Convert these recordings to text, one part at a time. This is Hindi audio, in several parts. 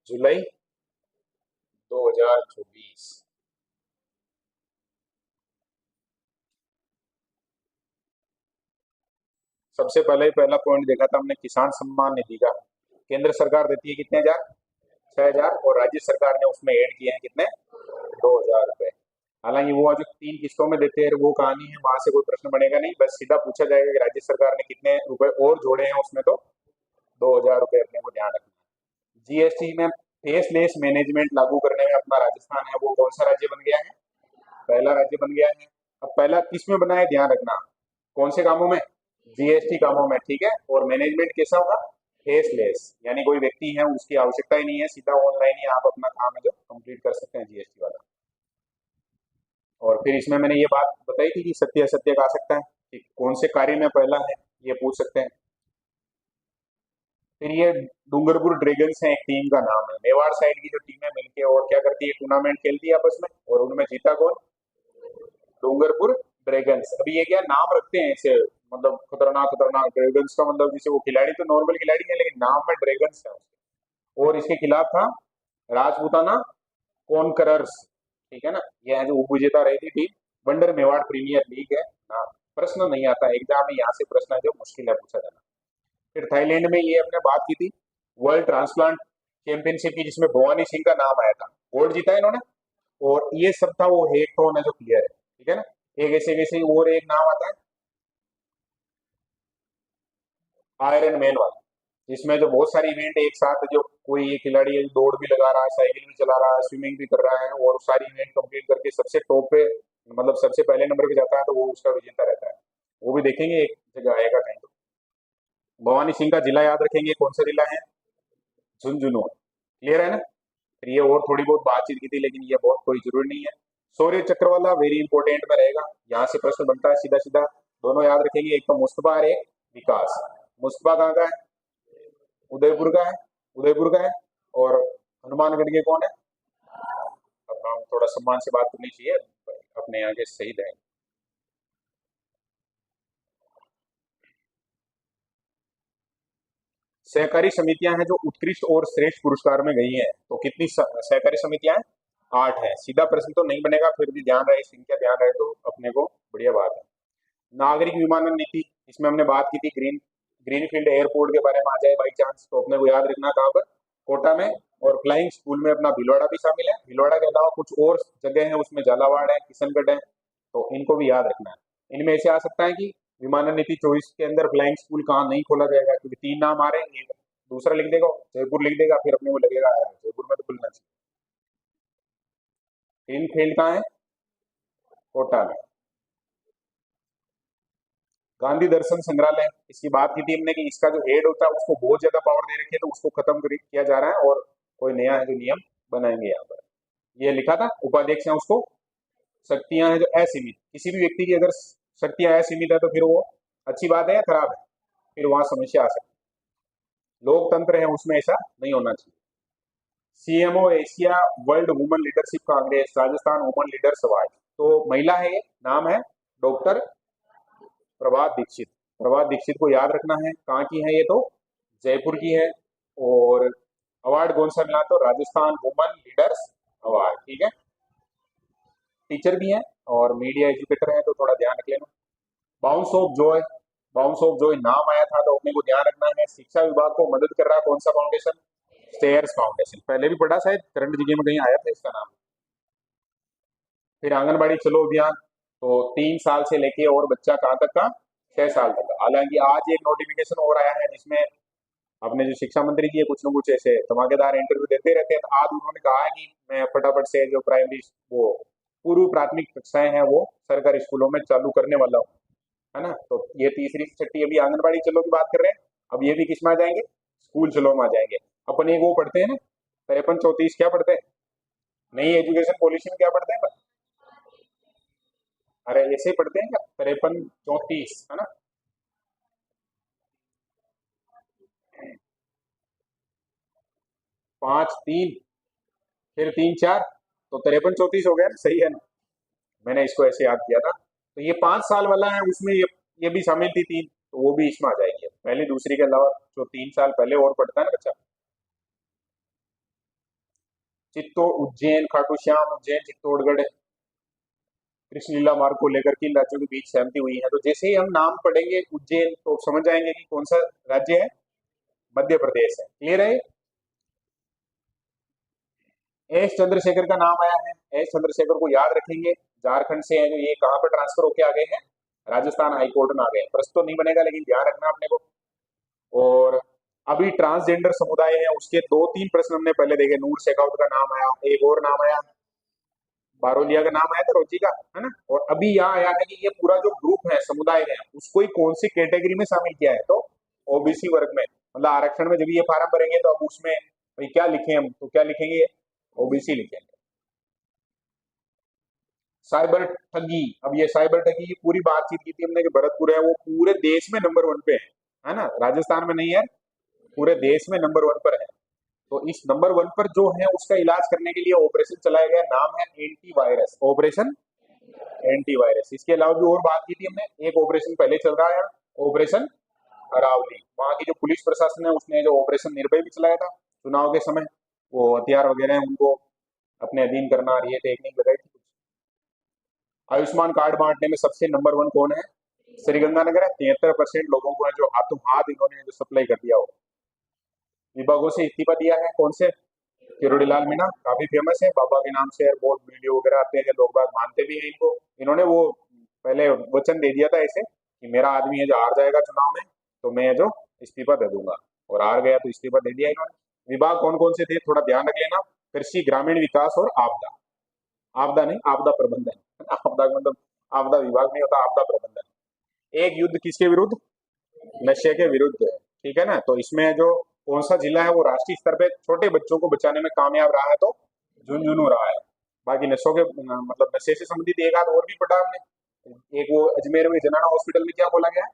जुलाई 2024। सबसे पहले पहला पॉइंट देखा था हमने किसान सम्मान निधि का। केंद्र सरकार देती है कितने हजार? 6,000। और राज्य सरकार ने उसमें ऐड किए हैं कितने? 2,000 रुपए। हालांकि वो जो 3 किस्तों में देते हैं वो कहानी है, वहां से कोई प्रश्न बनेगा नहीं, बस सीधा पूछा जाएगा कि राज्य सरकार ने कितने रुपए और जोड़े हैं उसमें, तो 2,000 रुपए अपने को ध्यान रखना है। जीएसटी में फेसलेस मैनेजमेंट लागू करने में अपना राजस्थान है वो कौन सा राज्य बन गया है? पहला राज्य बन गया है। अब पहला किस में बना है ध्यान रखना, कौन से कामों में? जीएसटी कामों में, ठीक है। और मैनेजमेंट कैसा होगा? फेसलेस, यानी कोई व्यक्ति है उसकी आवश्यकता ही नहीं है, सीधा ऑनलाइन ही आप अपना काम है जो कंप्लीट कर सकते हैं जीएसटी वाला। और फिर इसमें मैंने ये बात बताई थी कि सत्य असत्य का आ सकता है कि कौन से कार्य में पहला है, ये पूछ सकते हैं। फिर ये डूंगरपुर ड्रैगन्स है, एक टीम का नाम है। मेवाड़ साइड की जो टीमें मिलके और क्या करती है, टूर्नामेंट खेलती है आपस में, और उनमें जीता कौन? डूंगरपुर ड्रैगन्स। अभी ये क्या नाम रखते हैं ऐसे, मतलब खतरनाक खतरनाक ड्रैगन्स का मतलब, जैसे वो खिलाड़ी तो नॉर्मल खिलाड़ी है लेकिन नाम में ड्रैगन्स है उसके। और इसके खिलाफ था राजपूताना कॉन्करर्स, ठीक है ना। ये है जो उप विजेता रही थी team. Wonder Mewar premier league है ना। प्रश्न नहीं आता एग्जाम में, यहाँ से प्रश्न है जो मुश्किल है पूछा जाना। फिर थाईलैंड में ये हमने बात की थी वर्ल्ड ट्रांसप्लांट चैंपियनशिप की, जिसमें भवानी सिंह का नाम आया था, गोल्ड जीता है इन्होंने। और ये सब था वो हेक्टोन है जो क्लियर है, ठीक है ना। एक ऐसे वैसे ही और एक नाम आता है आयरन मैन वाला, जिसमें जो बहुत सारी इवेंट एक साथ, जो कोई ये खिलाड़ी है दौड़ भी लगा रहा है, साइकिल भी चला रहा है, स्विमिंग भी कर रहा है, और सारी इवेंट कंप्लीट करके सबसे टॉप पे, मतलब सबसे पहले नंबर पे जाता है तो वो उसका विजेता रहता है। वो भी देखेंगे, एक जगह आएगा कहीं तो। भवानी सिंह का जिला याद रखेंगे, कौन सा जिला है? झुंझुनू। क्लियर है ना। फिर ये और थोड़ी बहुत बातचीत की थी लेकिन ये बहुत कोई जरूरी नहीं है। सौर्य चक्र वाला वेरी इंपॉर्टेंट में रहेगा, यहाँ से प्रश्न बनता है सीधा सीधा। दोनों याद रखेंगे, एक तो मुस्तफा और एक विकास। मुस्तफा कहाँ का है? उदयपुर का है। उदयपुर का है। और हनुमानगढ़ के कौन है? अब हम थोड़ा सम्मान से बात करनी चाहिए, अपने यहाँ के शहीद हैं। सहकारी समितियां हैं जो उत्कृष्ट और श्रेष्ठ पुरस्कार में गई हैं, तो कितनी सहकारी समितियां हैं? 8 है। सीधा प्रश्न तो नहीं बनेगा, फिर भी ध्यान रहे, संख्या ध्यान रहे तो अपने को बढ़िया बात है। नागरिक विमानन नीति, इसमें हमने बात की थी ग्रीनफील्ड एयरपोर्ट के बारे में आ जाए बाई चांस, तो अपने को याद रखना कहाँ पर? कोटा में। और फ्लाइंग स्कूल में अपना भीलवाड़ा भी शामिल है। भीलवाड़ा के अलावा कुछ और जगह है उसमें, झालावाड़ है, किशनगढ़ है, तो इनको भी याद रखना है। इनमें ऐसे आ सकता है कि विमानन नीति 24 के अंदर फ्लाइंग स्कूल कहाँ नहीं खोला जाएगा, क्योंकि 3 नाम आ रहे हैं। दूसरा लिख देगा जयपुर, लिख देगा, फिर अपने को लगेगा जयपुर में तो खुलना चाहिए। ग्रीन फील्ड कहाँ है? कोटा में। गांधी दर्शन संग्रहालय, इसकी बात की थी हमने कि इसका जो हेड होता है उसको बहुत ज्यादा पावर दे रखी है, तो उसको खत्म किया जा रहा है और कोई नया है जो नियम बनाएंगे यहाँ पर। ये लिखा था उपाध्यक्ष है उसको शक्तियां हैं जो असीमित, किसी भी व्यक्ति की अगर शक्तियां असीमित है तो फिर वो अच्छी बात है या खराब है? फिर वहां समस्या आ सकती है। लोकतंत्र है उसमें ऐसा नहीं होना चाहिए। CMO Asia world women leadership Congress Rajasthan women leaders award, तो महिला है, ये नाम है डॉक्टर प्रभात दीक्षित। प्रभात दीक्षित को याद रखना है, कहाँ की है ये? तो जयपुर की है। और अवार्ड कौन सा मिला? तो राजस्थान वुमेन लीडर्स अवार्ड, ठीक है। टीचर भी है और मीडिया एजुकेटर है, तो थोड़ा ध्यान रख लेना। Bounce off Joy, bounce off Joy नाम आया था तो अपने को ध्यान रखना है। शिक्षा विभाग को मदद कर रहा है कौन सा फाउंडेशन? स्टेयर्स फाउंडेशन, पहले भी पढ़ा, शायद करंट जीके में कहीं आया था इसका नाम। फिर आंगनबाड़ी चलो अभियान, तो 3 साल से लेके और बच्चा कहाँ तक का? 6 साल तक का। हालांकि आज एक नोटिफिकेशन और आया है जिसमें अपने जो शिक्षा मंत्री जी है कुछ न कुछ ऐसे धमाकेदार इंटरव्यू देते रहते हैं, तो आज उन्होंने कहा है कि मैं फटाफट से जो प्राइमरी वो पूर्व प्राथमिक कक्षाएं हैं वो सरकारी स्कूलों में चालू करने वाला हूँ, है ना। तो ये तीसरी से छठी, अभी आंगनबाड़ी चलो की बात कर रहे हैं, अब ये भी किस में आ जाएंगे? स्कूल चलो में आ जाएंगे। अपन एक वो पढ़ते हैं ना 53-34, क्या पढ़ते हैं? नई एजुकेशन पॉलिसी में क्या पढ़ते हैं? अरे ऐसे ही पढ़ते हैं क्या? 53-34, है ना। 5-3, फिर 3-4, तो 53-34 हो गया ना, सही है ना। मैंने इसको ऐसे याद किया था। तो ये 5 साल वाला है, उसमें ये भी शामिल थी 3, तो वो भी इसमें आ जाएगी। पहली दूसरी के अलावा जो 3 साल पहले और पढ़ता है ना बच्चा। चित्तौड़, उज्जैन, खाटू श्याम, उज्जैन, चित्तौड़गढ़, कृष्ण लीला मार्ग को लेकर किन राज्यों के बीच सहमति हुई है? तो जैसे ही हम नाम पढ़ेंगे उज्जैन तो समझ जाएंगे कि कौन सा राज्य है, मध्य प्रदेश है। क्लियर है? एस चंद्रशेखर का नाम आया है, एस चंद्रशेखर को याद रखेंगे, झारखंड से है जो, ये कहां पर ट्रांसफर होके आ गए हैं? राजस्थान हाईकोर्ट में आ गए। प्रश्न तो नहीं बनेगा लेकिन ध्यान रखना अपने को। और अभी ट्रांसजेंडर समुदाय है उसके दो तीन प्रश्न हमने पहले देखे, नूर शेखावत का नाम आया, एक और नाम आया, बारोलिया का नाम आया था, रोजी का, है ना। और अभी यहाँ आया है कि ये पूरा जो ग्रुप है, समुदाय है, उसको ही कौन सी कैटेगरी में शामिल किया है? तो ओबीसी वर्ग में, मतलब आरक्षण में जब ये फार्म भरेंगे तो अब उसमें भाई क्या लिखे हम, तो क्या लिखेंगे? ओबीसी लिखेंगे। साइबर ठगी, अब ये साइबर ठगी की पूरी बातचीत की थी हमने कि भरतपुर है वो पूरे देश में नंबर 1 पे है ना, राजस्थान में नहीं है, पूरे देश में नंबर 1 पर है। तो इस नंबर 1 पर जो है उसका इलाज करने के लिए ऑपरेशन चलाया गया, नाम है एंटीवायरस, ऑपरेशन एंटीवायरस। इसके अलावा भी और बात की थी हमने, एक ऑपरेशन पहले चल रहा है, ऑपरेशन अरावली। वहां की जो पुलिस प्रशासन है उसने जो ऑपरेशन निर्भय भी चलाया था चुनाव के समय, वो हथियार वगैरह हैं उनको अपने अधीन करना, ये टेक्निक लगाई थी। आयुष्मान कार्ड बांटने में सबसे नंबर 1 कौन है? श्रीगंगानगर है, 73% लोगों को है जो हाथों हाथ इन्होंने जो सप्लाई कर दिया हो। विभागों से इस्तीफा दिया है, कौन से? किरोड़ीलाल मीणा, काफी फेमस है, बाबा के नाम से बहुत वीडियो वगैरह आते हैं, लोग बाग मानते भी हैं इनको। इन्होंने वो पहले वचन दे दिया था ऐसे कि मेरा आदमी है जो हार जाएगा चुनाव में तो मैं जो इस्तीफा दे दूंगा, और हार गया तो इस्तीफा दे दिया इन्होंने। विभाग कौन कौन से थे थोड़ा ध्यान रख लेना, कृषि, ग्रामीण विकास और आपदा, आपदा नहीं आपदा प्रबंधन, आपदा का मतलब आपदा विभाग नहीं होता, आपदा प्रबंधन। एक युद्ध किसके विरुद्ध? नशे के विरुद्ध है, ठीक है ना। तो इसमें जो कौन सा जिला है वो राष्ट्रीय स्तर पे छोटे बच्चों को बचाने में कामयाब रहा है? तो झुंझुनू रहा है। बाकी नशों के मतलब नशे से संबंधित एक आध और भी पढ़ा हमने, एक वो अजमेर में जनाना हॉस्पिटल में क्या बोला गया है?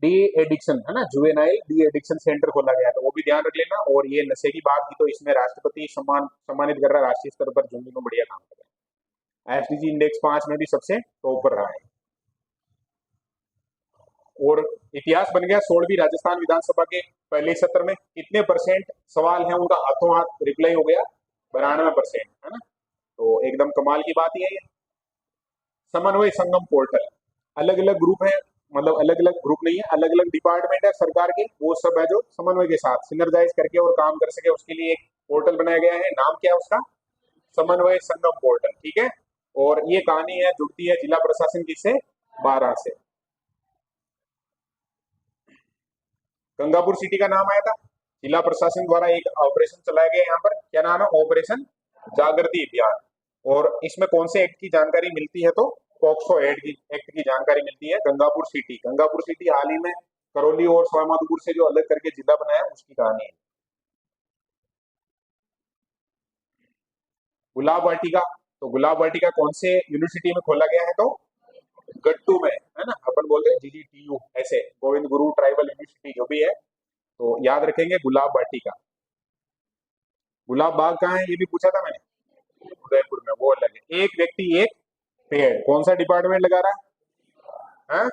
डी एडिक्शन, है ना, जुवेनाइल डी एडिक्शन सेंटर खोला गया है, तो वो भी ध्यान रख लेना। और ये नशे की बात की तो इसमें राष्ट्रपति सम्मानित कर रहा है राष्ट्रीय स्तर पर, झुंझुनू बढ़िया काम कर रहा है। एसडीजी इंडेक्स 5 में भी सबसे टॉप पर रहा है। और इतिहास बन गया 16वीं राजस्थान विधानसभा के पहले सत्र में कितने परसेंट सवाल हैं उनका हाथों हाथ रिप्लाई हो गया? 92%, है ना। तो एकदम कमाल की बात ही है ये। समन्वय संगम पोर्टल, अलग अलग ग्रुप है, मतलब अलग अलग ग्रुप नहीं है, अलग अलग डिपार्टमेंट है सरकार के, वो सब है जो समन्वय के साथ सिनर्जाइज करके और काम कर सके, उसके लिए एक पोर्टल बनाया गया है। नाम क्या है उसका? समन्वय संगम पोर्टल, ठीक है। और ये कहानी है जुड़ती है जिला प्रशासन किससे? 12 से। गंगापुर सिटी का नाम आया था, जिला प्रशासन द्वारा एक ऑपरेशन चलाया गया यहाँ पर, क्या नाम है? ऑपरेशन जागृति अभियान। और इसमें कौन से एक्ट की जानकारी मिलती है? तो पॉक्सो एक्ट की जानकारी मिलती है। गंगापुर सिटी, गंगापुर सिटी हाल ही में करौली और सवाईमाधोपुर से जो अलग करके जिला बनाया उसकी कहानी है। गुलाब वाटिका, तो गुलाब वाटिका कौन से यूनिवर्सिटी में खोला गया है? तो गट्टू में, है ना, अपन बोलते हैं GGTU, ऐसे गोविंद गुरु ट्राइबल यूनिवर्सिटी जो भी है, तो याद रखेंगे गुलाब वाटिका। गुलाब बाग कहाँ है ये भी पूछा था मैंने, उदयपुर में, वो अलग है। एक व्यक्ति एक पेड़, कौन सा डिपार्टमेंट लगा रहा है? हाँ?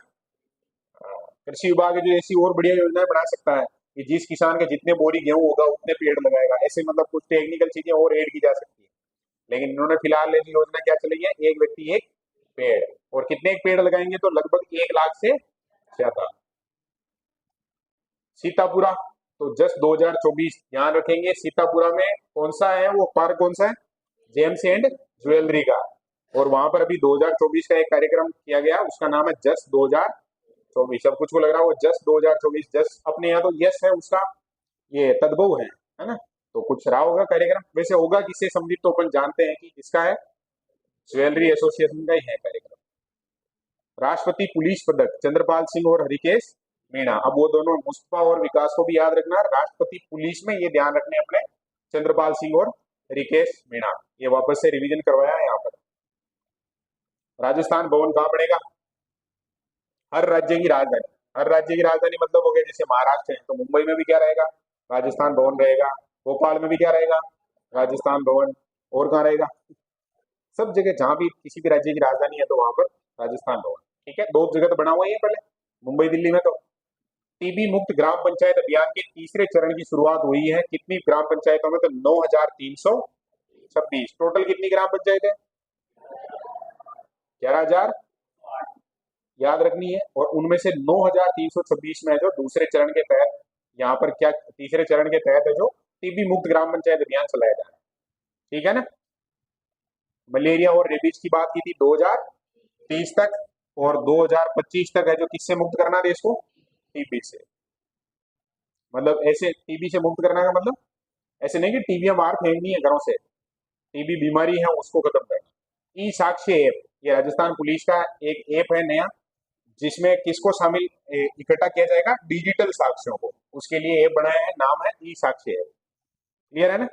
कृषि विभाग है जो ऐसी और बढ़िया योजनाएं बना सकता है कि जिस किसान के जितने बोरी गेहूं होगा उतने पेड़ लगाएगा, ऐसे मतलब कुछ टेक्निकल चीजें और ऐड की जा सकती है। लेकिन इन्होंने फिलहाल ये योजना क्या चलाई है? एक व्यक्ति एक पेड़। और कितने एक पेड़ लगाएंगे? तो लगभग 1 लाख से ज्यादा। सीतापुरा, तो जस्ट 2024 ध्यान रखेंगे, सीतापुरा में कौन सा है वो पार्क, कौन सा है? जेम्स एंड ज्वेलरी का। और वहां पर अभी 2024 का एक कार्यक्रम किया गया, उसका नाम है जस्ट 2024। अब कुछ को लग रहा है वो जस्ट 2024, जस्ट अपने यहाँ तो यस है उसका ये तद्भव है ना। तो कुछ रहा होगा कार्यक्रम, वैसे होगा किससे संबंधित तो अपन जानते हैं कि किसका है, ज्वेलरी एसोसिएशन का ही है कार्यक्रम। राष्ट्रपति पुलिस पदक चंद्रपाल सिंह और हरिकेश मीणा, अब वो दोनों मुस्तफा और विकास को भी याद रखना, राष्ट्रपति पुलिस में ये ध्यान रखने अपने, चंद्रपाल सिंह और हरिकेश मीणा, ये वापस से रिवीजन करवाया है यहाँ पर। राजस्थान भवन कहाँ पड़ेगा? हर राज्य की राजधानी, हर राज्य की राजधानी मतलब हो गया जैसे महाराष्ट्र है तो मुंबई में भी क्या रहेगा? राजस्थान भवन रहेगा। भोपाल में भी क्या रहेगा? राजस्थान भवन। और कहाँ रहेगा? सब जगह जहां भी किसी भी राज्य की राजधानी है तो वहां पर राजस्थान भवन, ठीक है। दो जगह तो बना हुआ ही है पहले, मुंबई दिल्ली में तो। टीबी मुक्त ग्राम पंचायत अभियान के तीसरे चरण की शुरुआत हुई है कितनी ग्राम पंचायतों में? तो 9,326। टोटल कितनी ग्राम पंचायत है? 11,000 याद रखनी है। और उनमें से 9,326 में जो दूसरे चरण के तहत, यहाँ पर क्या तीसरे चरण के तहत है जो टीबी मुक्त ग्राम पंचायत अभियान चलाया जा रहा है। ठीक है ना। मलेरिया और रेबीज की बात की थी 2030 तक, और 2025 तक है जो किससे मुक्त करना देश को? टीबी से। मतलब ऐसे टीबी से मुक्त करना का मतलब ऐसे नहीं कि टीबी बाहर फेंकनी है घरों से, टीबी बीमारी है उसको खत्म करना। ई साक्ष्य ऐप, ये राजस्थान पुलिस का एक ऐप है नया, जिसमें किसको शामिल इकट्ठा किया जाएगा? डिजिटल साक्ष्यों को। उसके लिए ऐप बनाया है, नाम है ई साक्ष्य ऐप। क्लियर है ना।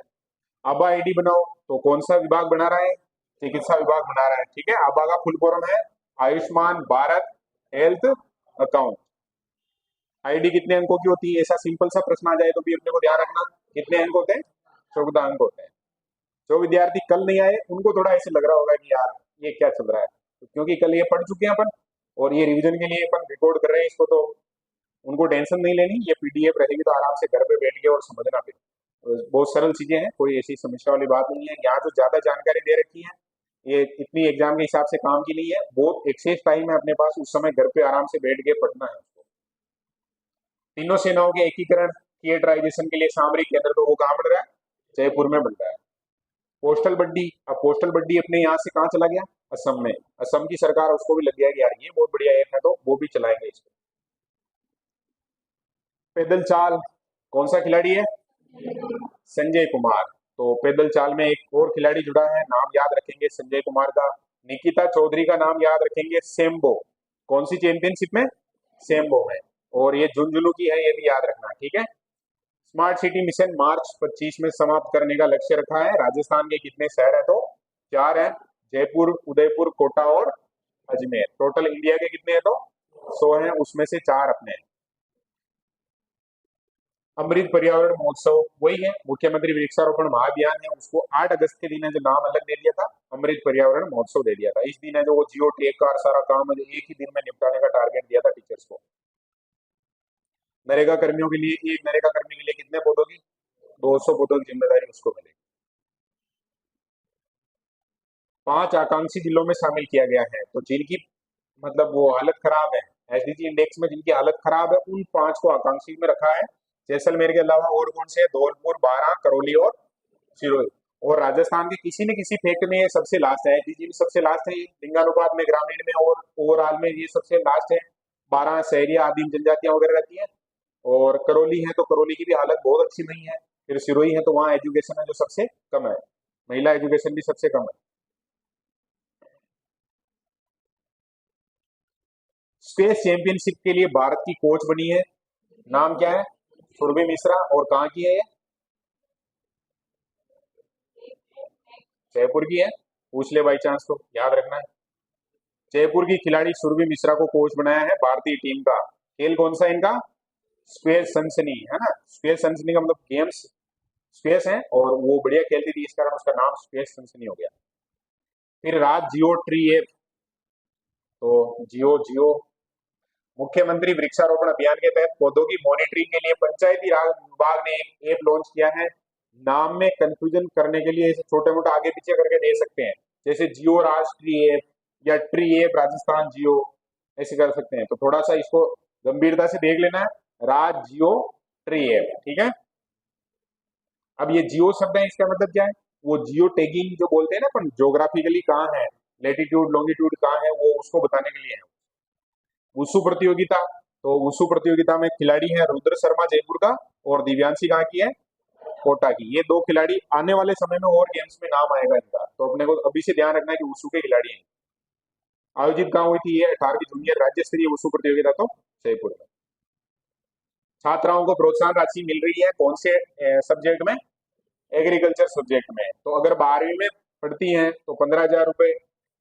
आबा आईडी बनाओ, तो कौन सा विभाग बना रहा है? चिकित्सा विभाग बना रहा है। ठीक है। आबा का फुल फॉर्म है Ayushman Bharat health account. ID कितने अंकों की होती है? ऐसा सिंपल सा प्रश्न आ जाए तो भी अपने को ध्यान रखना, कितने अंक होते हैं? 14 अंक होते हैं। जो विद्यार्थी कल नहीं आए उनको थोड़ा ऐसे लग रहा होगा कि यार ये क्या चल रहा है, तो क्योंकि कल ये पढ़ चुके हैं अपन और ये रिवीजन के लिए अपन रिकॉर्ड कर रहे हैं इसको, तो उनको टेंशन नहीं लेनी। ये पीडीएफ रहेगी तो आराम से घर पे बैठ के और समझना। फिर बहुत सरल चीजें हैं, कोई ऐसी समस्या वाली बात नहीं है। यहाँ जो ज्यादा जानकारी दे रखी है ये इतनी एग्जाम के हिसाब से काम की नहीं है, बहुत एक्सेस टाइम है अपने पास, उस समय घर पे आराम से बैठ के पढ़ना है उसको। तीनों सेनाओं के एकीकरण थिएटराइजेशन के लिए सामरिक केंद्र, तो वो कहाँ बन रहा है? जयपुर में बन रहा है। पोस्टल बड्डी, अब पोस्टल बड्डी अपने यहाँ से कहाँ चला गया? असम में। असम की सरकार उसको भी लग गया कि यार ये बहुत बढ़िया ऐप है, तो वो भी चलाएंगे इसको। पैदल चाल कौन सा खिलाड़ी है? संजय कुमार। तो पैदल चाल में एक और खिलाड़ी जुड़ा है, नाम याद रखेंगे संजय कुमार का। निकिता चौधरी का नाम याद रखेंगे, सेम्बो। कौन सी चैंपियनशिप में? सेम्बो में। और ये झुंझुनू की है, ये भी याद रखना। ठीक है। स्मार्ट सिटी मिशन मार्च 25 में समाप्त करने का लक्ष्य रखा है। राजस्थान के कितने शहर है? तो 4 है, जयपुर, उदयपुर, कोटा और अजमेर। टोटल इंडिया के कितने हैं? तो 100 हैं, उसमें से 4 अपने हैं। अमृत पर्यावरण महोत्सव वही है, मुख्यमंत्री वृक्षारोपण महाअभियान है, उसको 8 अगस्त के दिन है जो नाम अलग दे दिया था, अमृत पर्यावरण महोत्सव दे दिया था। इस दिन है जो वो जियो टेक का सारा काम है एक ही दिन में निपटाने का टारगेट दिया था टीचर्स को। नरेगा कर्मियों के लिए, एक नरेगा कर्मी के लिए कितने पौधों की? 200 पौधों की जिम्मेदारी उसको मिलेगी। 5 आकांक्षी जिलों में शामिल किया गया है, तो जिनकी मतलब वो हालत खराब है, एसडीजी इंडेक्स में जिनकी हालत खराब है उन 5 को आकांक्षी में रखा है। जैसलमेर के अलावा और कौन से? धौलपुर, बारां, करौली और सिरोही। और राजस्थान के किसी न किसी फैक्ट में ये सबसे लास्ट है, एसडीजी में सबसे लास्ट है, लिंगानुपात में, ग्रामीण में और ओवरऑल में ये सबसे लास्ट है। 12 शहरी आदिम जनजातियां वगैरह रहती है। और करौली है तो करौली की भी हालत बहुत अच्छी नहीं है। फिर सिरोही है तो वहाँ एजुकेशन है जो सबसे कम है, महिला एजुकेशन भी सबसे कम है। स्पेस चैंपियनशिप के लिए भारत की कोच बनी है, नाम क्या है? सुरभि मिश्रा। और कहाँ की है ये? जयपुर की है। पूछ ले बाई चांस तो याद रखना है। जयपुर की खिलाड़ी सुरभि मिश्रा को कोच बनाया है भारतीय टीम का। खेल कौन सा इनका? स्पेस सनसनी है ना। स्पेस सनसनी का मतलब गेम्स स्पेस है, और वो बढ़िया खेलती थी, इस कारण उसका नाम स्पेस सनसनी हो गया। फिर राज जियो ट्री ऐप, तो जियो जियो मुख्यमंत्री वृक्षारोपण अभियान के तहत पौधों की मॉनिटरिंग के लिए पंचायती राज विभाग ने एक ऐप लॉन्च किया है। नाम में कंफ्यूजन करने के लिए ऐसे छोटे मोटे आगे पीछे करके दे सकते हैं, जैसे जियो राज ट्री ऐप या ट्री ऐप राजस्थान जियो, ऐसे कर सकते हैं। तो थोड़ा सा इसको गंभीरता से देख लेना है, राज जियो ट्री ऐप। ठीक है। अब ये जियो शब्द है, इसका मतलब क्या है? वो जियो टैगिंग जो बोलते हैं ना अपन, ज्योग्राफिकली कहाँ है, लेटीट्यूड लॉन्गिट्यूड कहाँ है, वो उसको बताने के लिए है। वुसु प्रतियोगिता, तो वुसु प्रतियोगिता में खिलाड़ी है रुद्र शर्मा जयपुर का, और दिव्यांशी कहाँ की है? कोटा की। ये 2 खिलाड़ी आने वाले समय में और गेम्स में नाम आएगा इनका, तो अपने को अभी से ध्यान रखना है कि वुसु के खिलाड़ी हैं। आयोजित कहाँ हुई थी ये? 18वीं जूनियर राज्य स्तरीय वुसु प्रतियोगिता, तो जयपुर में। छात्राओं को प्रोत्साहन राशि मिल रही है कौन से सब्जेक्ट में? एग्रीकल्चर सब्जेक्ट में। तो अगर 12वीं में पढ़ती हैं तो 15,000 रुपए,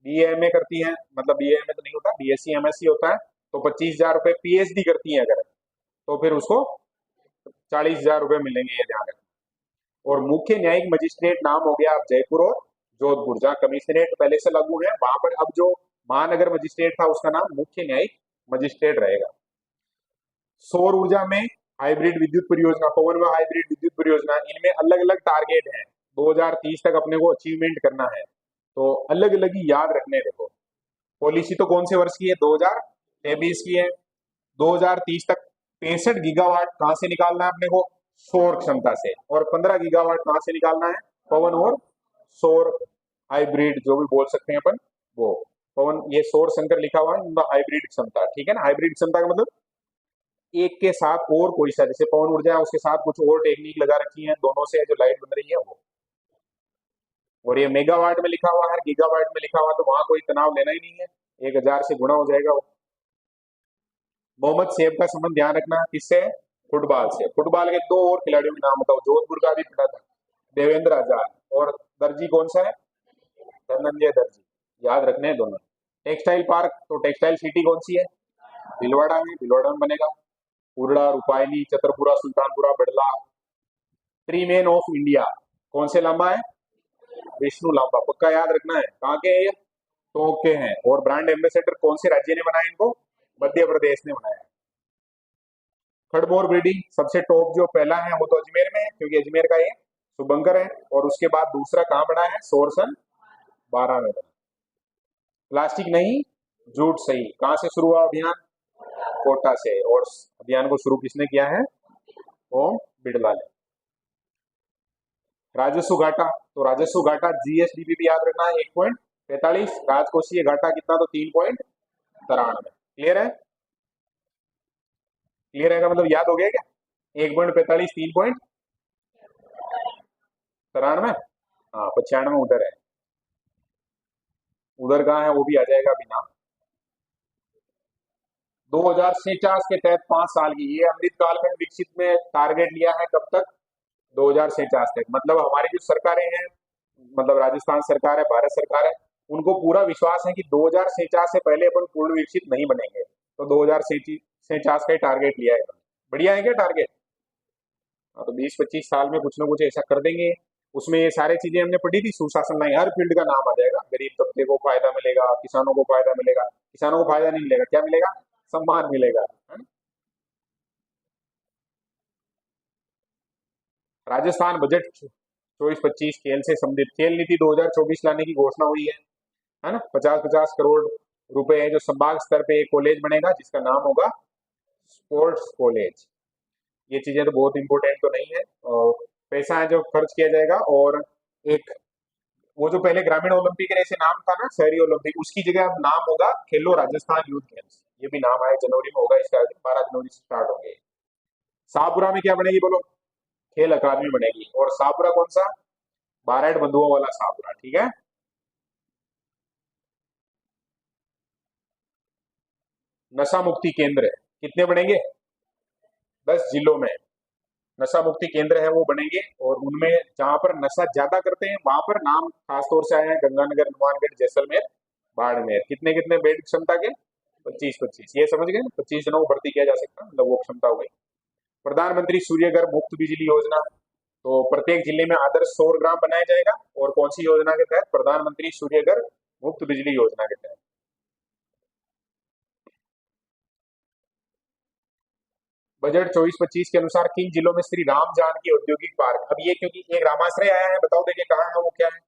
बीए करती हैं, मतलब बीए तो नहीं होता, बीएससी एमएससी होता है, तो 25,000 रुपए, पीएचडी करती हैं अगर, तो फिर उसको 40,000 रुपए मिलेंगे, ये ध्यान रखना। और मुख्य न्यायिक मजिस्ट्रेट नाम हो गया अब जयपुर और जोधपुर, जहाँ कमिश्नरेट पहले से लागू है वहां पर अब जो महानगर मजिस्ट्रेट था उसका नाम मुख्य न्यायिक मजिस्ट्रेट रहेगा। सौर ऊर्जा में हाइब्रिड विद्युत परियोजना, पवन व हाइब्रिड विद्युत परियोजना, इनमें अलग अलग टारगेट हैं। 2030 तक अपने को अचीवमेंट करना है, तो अलग अलग ही याद रखने। देखो पॉलिसी तो कौन से वर्ष की है, 2023 की है। 2030 तक 65 गीगावाट कहां से निकालना है अपने को, सौर क्षमता से, और 15 गीगावाट कहां से निकालना है, पवन और सौर हाइब्रिड जो भी बोल सकते हैं अपन वो। पवन, ये सौर संकर लिखा हुआ है, उनका हाइब्रिड क्षमता, ठीक है ना। हाइब्रिड क्षमता का मतलब एक के साथ और कोई सा, जैसे पवन ऊर्जा है उसके साथ कुछ और टेक्निक लगा रखी है, दोनों से जो लाइट बन रही है वो। और ये मेगावाट में लिखा हुआ है, गीगावाट में लिखा हुआ, तो वहां कोई तनाव लेना ही नहीं है, 1000 से गुणा हो जाएगा वो। मोहम्मद शैफ का संबंध ध्यान रखना किससे, फुटबॉल से। फुटबॉल के दो और खिलाड़ियों के नाम बताओ, जोधपुर का भी पढ़ा था, देवेंद्र आजाद, और दर्जी कौन सा है, धनंजय दर्जी, याद रखने हैं दोनों। टेक्सटाइल पार्क, तो टेक्सटाइल सिटी कौन सी है, भीलवाड़ा में, भीलवाड़ा में बनेगा। Urda, Rupayli, Chatarpura, Sultanpura, Badla. Tree man of India कौन से लांबा है, विष्णु लांबा, पक्का याद रखना है। कहाँ के हैं ये, टोंक के हैं। और ब्रांड एम्बेसडर कौन से राज्य ने बनाया इनको, मध्य प्रदेश ने बनाया। खड़मोर ब्रीडिंग सबसे टॉप जो पहला है वो तो अजमेर में है, क्योंकि अजमेर का ये शुभंकर है। और उसके बाद दूसरा कहाँ बना है, सोरसन 12 में बना। प्लास्टिक नहीं जूट सही, कहाँ से शुरू हुआ अभियान, कोटा से। और अभियान को शुरू किसने किया है, ओम बिड़ला ने। राजस्व घाटा, तो राजस्व घाटा जीएसडीपी भी याद रखना है, 1.45। राजकोषीय घाटा कितना, तो 3.93। क्लियर है, क्लियर है का मतलब याद हो गया क्या, 1.45, 3.93। हाँ 95 उधर है, उधर कहाँ है वो भी आ जाएगा अभी नाम। 2049 के तहत 5 साल की ये अमृत कालखंड विकसित में टारगेट लिया है, कब तक, 2049 तक। मतलब हमारी जो सरकारें हैं, मतलब राजस्थान सरकार है, भारत सरकार है, उनको पूरा विश्वास है कि 2049 से पहले अपन पूर्ण विकसित नहीं बनेंगे, तो 2049 का ही टारगेट लिया है। बढ़िया है क्या टारगेट। हाँ, तो 20-25 साल में कुछ ना कुछ ऐसा कर देंगे। उसमें ये सारी चीजें हमने पढ़ी थी, सुशासन लाइन, हर फील्ड का नाम आ जाएगा। गरीब तबके को फायदा मिलेगा, किसानों को फायदा मिलेगा, किसानों को फायदा नहीं मिलेगा, क्या मिलेगा, सम्मान मिलेगा, है ना? राजस्थान बजट 24-25 खेल से संबंधित, खेल नीति 2024 लाने की घोषणा हुई है ना। 50-50 करोड़ रुपए है जो संभाग स्तर पे एक कॉलेज बनेगा जिसका नाम होगा स्पोर्ट्स कॉलेज। ये चीजें तो बहुत इंपॉर्टेंट तो नहीं है, और पैसा है जो खर्च किया जाएगा। और एक वो जो पहले ग्रामीण ओलंपिक ऐसे नाम था ना, शहरी ओलंपिक, उसकी जगह अब नाम होगा खेलो राजस्थान यूथ गेम्स। ये भी नाम आया, जनवरी में होगा इसका आयोजन, 12 जनवरी से स्टार्ट होंगे। शाहपुरा में क्या बनेगी बोलो, खेल अकादमी बनेगी। और शाहपुरा कौन सा, बाराइट बंधुओं वाला शाहपुरा, ठीक है। नशा मुक्ति केंद्र कितने बनेंगे, 10 जिलों में नशा मुक्ति केंद्र है वो बनेंगे। और उनमें जहां पर नशा ज्यादा करते हैं वहां पर नाम खासतौर से आए हैं, गंगानगर, हनुमानगढ़, जैसलमेर, बाड़मेर। कितने कितने बेड क्षमता के, 25-25, ये समझ गए ना, 25 जनों को भर्ती किया जा सकता है, मतलब वो क्षमता हो गई। प्रधानमंत्री सूर्य घर मुफ्त बिजली योजना, तो प्रत्येक जिले में आदर्श सौर ग्राम बनाया जाएगा। और कौन सी योजना के तहत, प्रधानमंत्री सूर्य घर मुफ्त बिजली योजना के तहत। बजट 24-25 के अनुसार किन जिलों में श्री राम जानकी औद्योगिक पार्क, अब ये क्योंकि एक रामाश्रय आया है, बताओ देखिए कहाँ है वो, क्या है,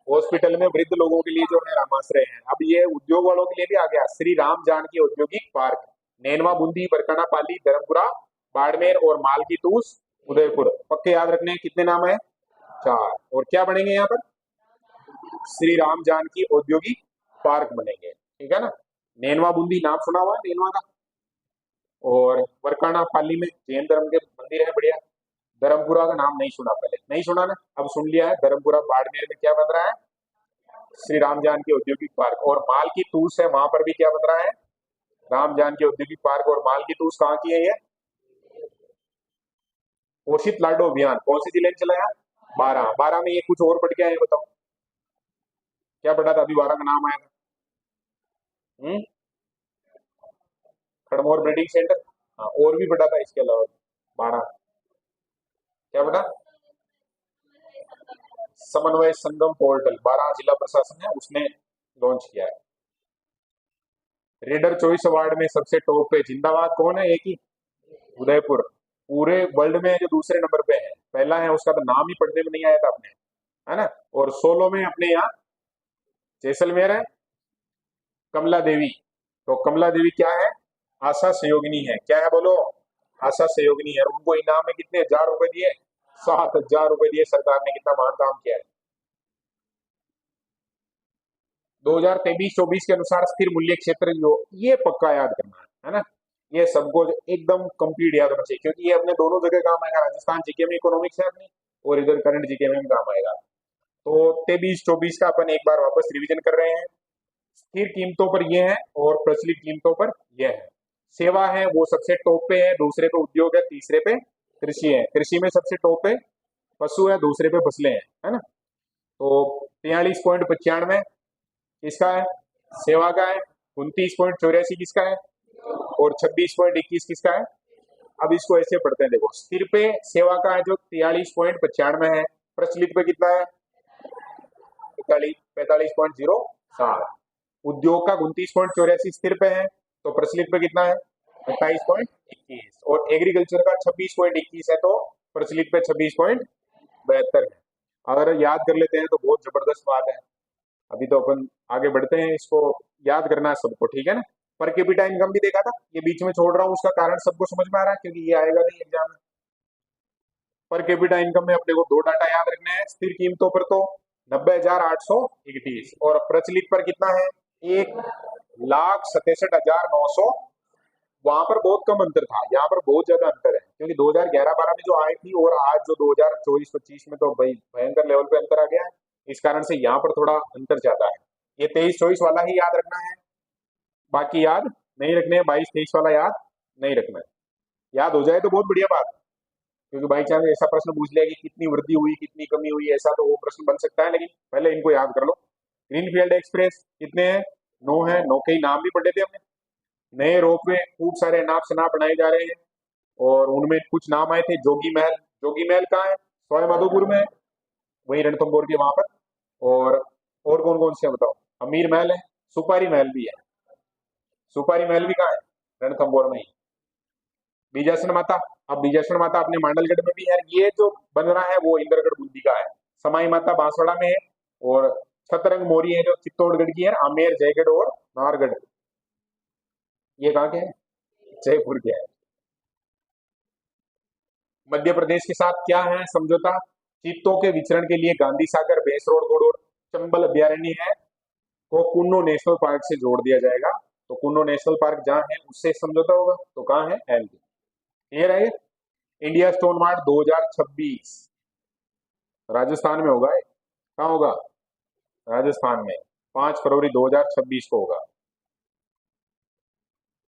हॉस्पिटल में वृद्ध लोगों के लिए जो है रामाश्रय है। अब ये उद्योग वालों के लिए भी आ गया, श्री राम जानकी औद्योगिक पार्क। नैनवा, बूंदी, बरकाना, पाली, धर्मपुरा, बाड़मेर और मालकी तूस, उदयपुर, पक्के याद रखने हैं। कितने नाम है, 4। और क्या बनेंगे यहाँ पर, श्री राम जानकी औद्योगिक पार्क बनेंगे, ठीक है ना। नैनवा बूंदी नाम सुना हुआ है, नैनवा का। और बरकाना पाली में जैन धर्म के मंदिर है, बढ़िया। धर्मपुरा का नाम नहीं सुना, पहले नहीं सुना ना, अब सुन लिया है। धर्मपुरा बाड़मेर में क्या बन रहा है, श्री राम जानकी औद्योगिक पार्क। और माल की तूस है, वहां पर भी क्या बन रहा है, राम जानकी औद्योगिक पार्क। और माल की तूस कहाँ की है ये, पोषित लाडो अभियान कौन से जिले में चलाया, 12 में। ये कुछ और बढ़ गया है, बताओ क्या पढ़ा था अभी, 12 का नाम आया था, खड़मोर ब्रीडिंग सेंटर। हाँ और भी बढ़ा था इसके अलावा, 12 क्या बढ़ा, समन्वय संगम पोर्टल, 12 जिला प्रशासन है उसने लॉन्च किया है। रीडर चॉइस अवार्ड में सबसे टॉप पे जिंदाबाद कौन है? एक ही उदयपुर। पूरे वर्ल्ड में जो दूसरे नंबर पे है, पहला है उसका तो नाम ही पढ़ने में नहीं आया था अपने, है ना। और सोलो में अपने यहाँ जैसलमेर है, कमला देवी। तो कमला देवी क्या है? आशा सहयोगिनी है। क्या है बोलो? आशा सहयोगिनी है। और उनको इनाम में कितने हजार रुपए दिए? 7,000 रुपए दिए सरकार ने। कितना महान काम किया है। 2023-24 के अनुसार स्थिर मूल्य क्षेत्र जो, ये पक्का याद करना है ना। ये सबको एकदम कंप्लीट याद होना चाहिए, क्योंकि ये अपने दोनों जगह काम आएगा। राजस्थान जीके में इकोनॉमिक्स है अपनी, और इधर करंट जीके में भी काम आएगा। तो 23-24 का अपन एक बार वापस रिवीजन कर रहे हैं। स्थिर कीमतों पर ये है और प्रचलित कीमतों पर ये है। सेवा है वो सबसे टॉप पे है, दूसरे पे उद्योग है, तीसरे पे कृषि है। कृषि में सबसे टॉप पे पशु है, दूसरे पे फसलें हैं, है ना। तो 43.95 किसका है? सेवा का है। 29.84 किसका है? और 26.21 किसका है? अब इसको ऐसे पढ़ते हैं, देखो स्थिर पे सेवा का है जो 43.95 है, प्रचलित पे कितना है? 45.07। उद्योग का 29.84 स्थिर पे है, तो प्रचलित पे कितना है? 28.21। और एग्रीकल्चर का 26.21 है, तो प्रचलित पे 26.72 है। अगर याद कर लेते हैं तो बहुत जबरदस्त बात है। अभी तो अपन आगे बढ़ते हैं, इसको याद करना है सबको, ठीक है ना। पर कैपिटा इनकम भी देखा था, ये बीच में छोड़ रहा हूँ, उसका कारण सबको समझ में आ रहा है, क्योंकि ये आएगा नहीं एग्जाम में। पर कैपिटा इनकम में अपने को दो डाटा याद रखने हैं। स्थिर कीमतों पर तो 90,831, और प्रचलित पर कितना है? 1,67,900। वहां पर बहुत कम अंतर था, यहाँ पर बहुत ज्यादा अंतर है, क्योंकि 2011-12 में जो आई थी और आज जो 2024-25 में तो भाई भयंकर लेवल पे अंतर आ गया है। इस कारण से यहाँ पर थोड़ा अंतर ज्यादा है। ये 23-24 वाला ही याद रखना है, बाकी याद नहीं रखने हैं। 22-23 वाला याद नहीं रखना है। याद हो जाए तो बहुत बढ़िया बात है, क्योंकि बाई चांस ऐसा प्रश्न पूछ लिया कि कितनी वृद्धि हुई, कितनी कमी हुई, ऐसा तो वो प्रश्न बन सकता है, लेकिन पहले इनको याद कर लो। ग्रीनफील्ड एक्सप्रेस कितने हैं? 9 है। 9 के ही नाम भी पढ़े थे हमने। नए रोपवे खूब सारे अनाप शनाप बनाए जा रहे हैं, और उनमें कुछ नाम आए थे। जोगी महल। जोगी महल कहाँ है? सवाई माधोपुर में है, वही रणथंभौर के वहां पर। और कौन कौन से हैं बताओ? अमीर महल है, सुपारी महल भी है। सुपारी महल भी कहाँ है? रणथंभौर में ही। बीजासन माता। अब बीजासन माता अपने मांडलगढ़ में भी है। ये जो बन रहा है वो इंद्रगढ़ बूंदी का है। समाई माता बांसवाड़ा में है, और छतरंग मोरी है जो चित्तौड़गढ़ की है। आमेर, जयगढ़ और नाहरगढ़, ये कहाँ के हैं? जयपुर के हैं। मध्य प्रदेश के साथ क्या है समझौता? चीतों के विचरण के लिए गांधी सागर, भैंसरोड और चंबल अभ्यारण्य है को कुन्नो नेशनल पार्क से जोड़ दिया जाएगा। तो कुन्नो नेशनल पार्क जहाँ है उससे समझौता होगा, तो कहाँ है? एमपी। क्लियर है? इंडिया स्टोन मार्ट 2026 राजस्थान में होगा। कहाँ होगा? राजस्थान में 5 फरवरी 2026 को होगा।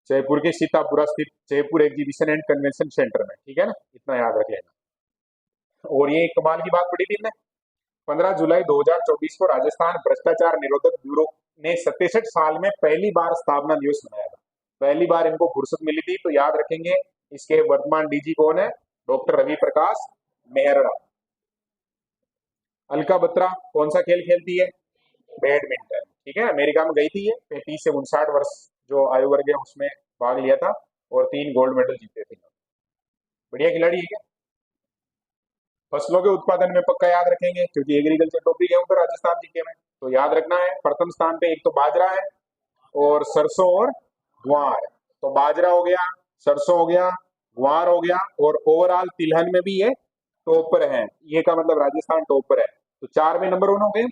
जयपुर के सीतापुरा स्थित Jaipur exhibition and convention centre में, ठीक है ना। इतना याद रख लेना। और ये एक कमाल की बात पढ़ी थी हमने। 15 जुलाई 2024 को राजस्थान भ्रष्टाचार निरोधक ब्यूरो ने 67 साल में पहली बार स्थापना दिवस मनाया था। पहली बार इनको फुर्सत मिली थी, तो याद रखेंगे। इसके वर्तमान डीजी कौन है? डॉक्टर रवि प्रकाश मेहरा। अलका बत्रा कौन सा खेल खेलती है? बैडमिंटन, ठीक है। अमेरिका में गई थी ये। 35 से 59 वर्ष जो आयु वर्ग है उसमें भाग लिया था, और 3 गोल्ड मेडल जीते थे। बढ़िया खिलाड़ी है क्या। फसलों के उत्पादन में पक्का याद रखेंगे, क्योंकि एग्रीकल्चर टॉपिक है उधर राजस्थान जीके में। तो याद रखना है, प्रथम स्थान पे एक तो बाजरा है, और सरसों और ग्वार। तो बाजरा हो गया, सरसों हो गया, ग्वार हो गया, और ओवरऑल तिलहन में भी ये टॉप पर है। ये का मतलब राजस्थान टॉप पर है। तो 4 में नंबर 1 हो गए।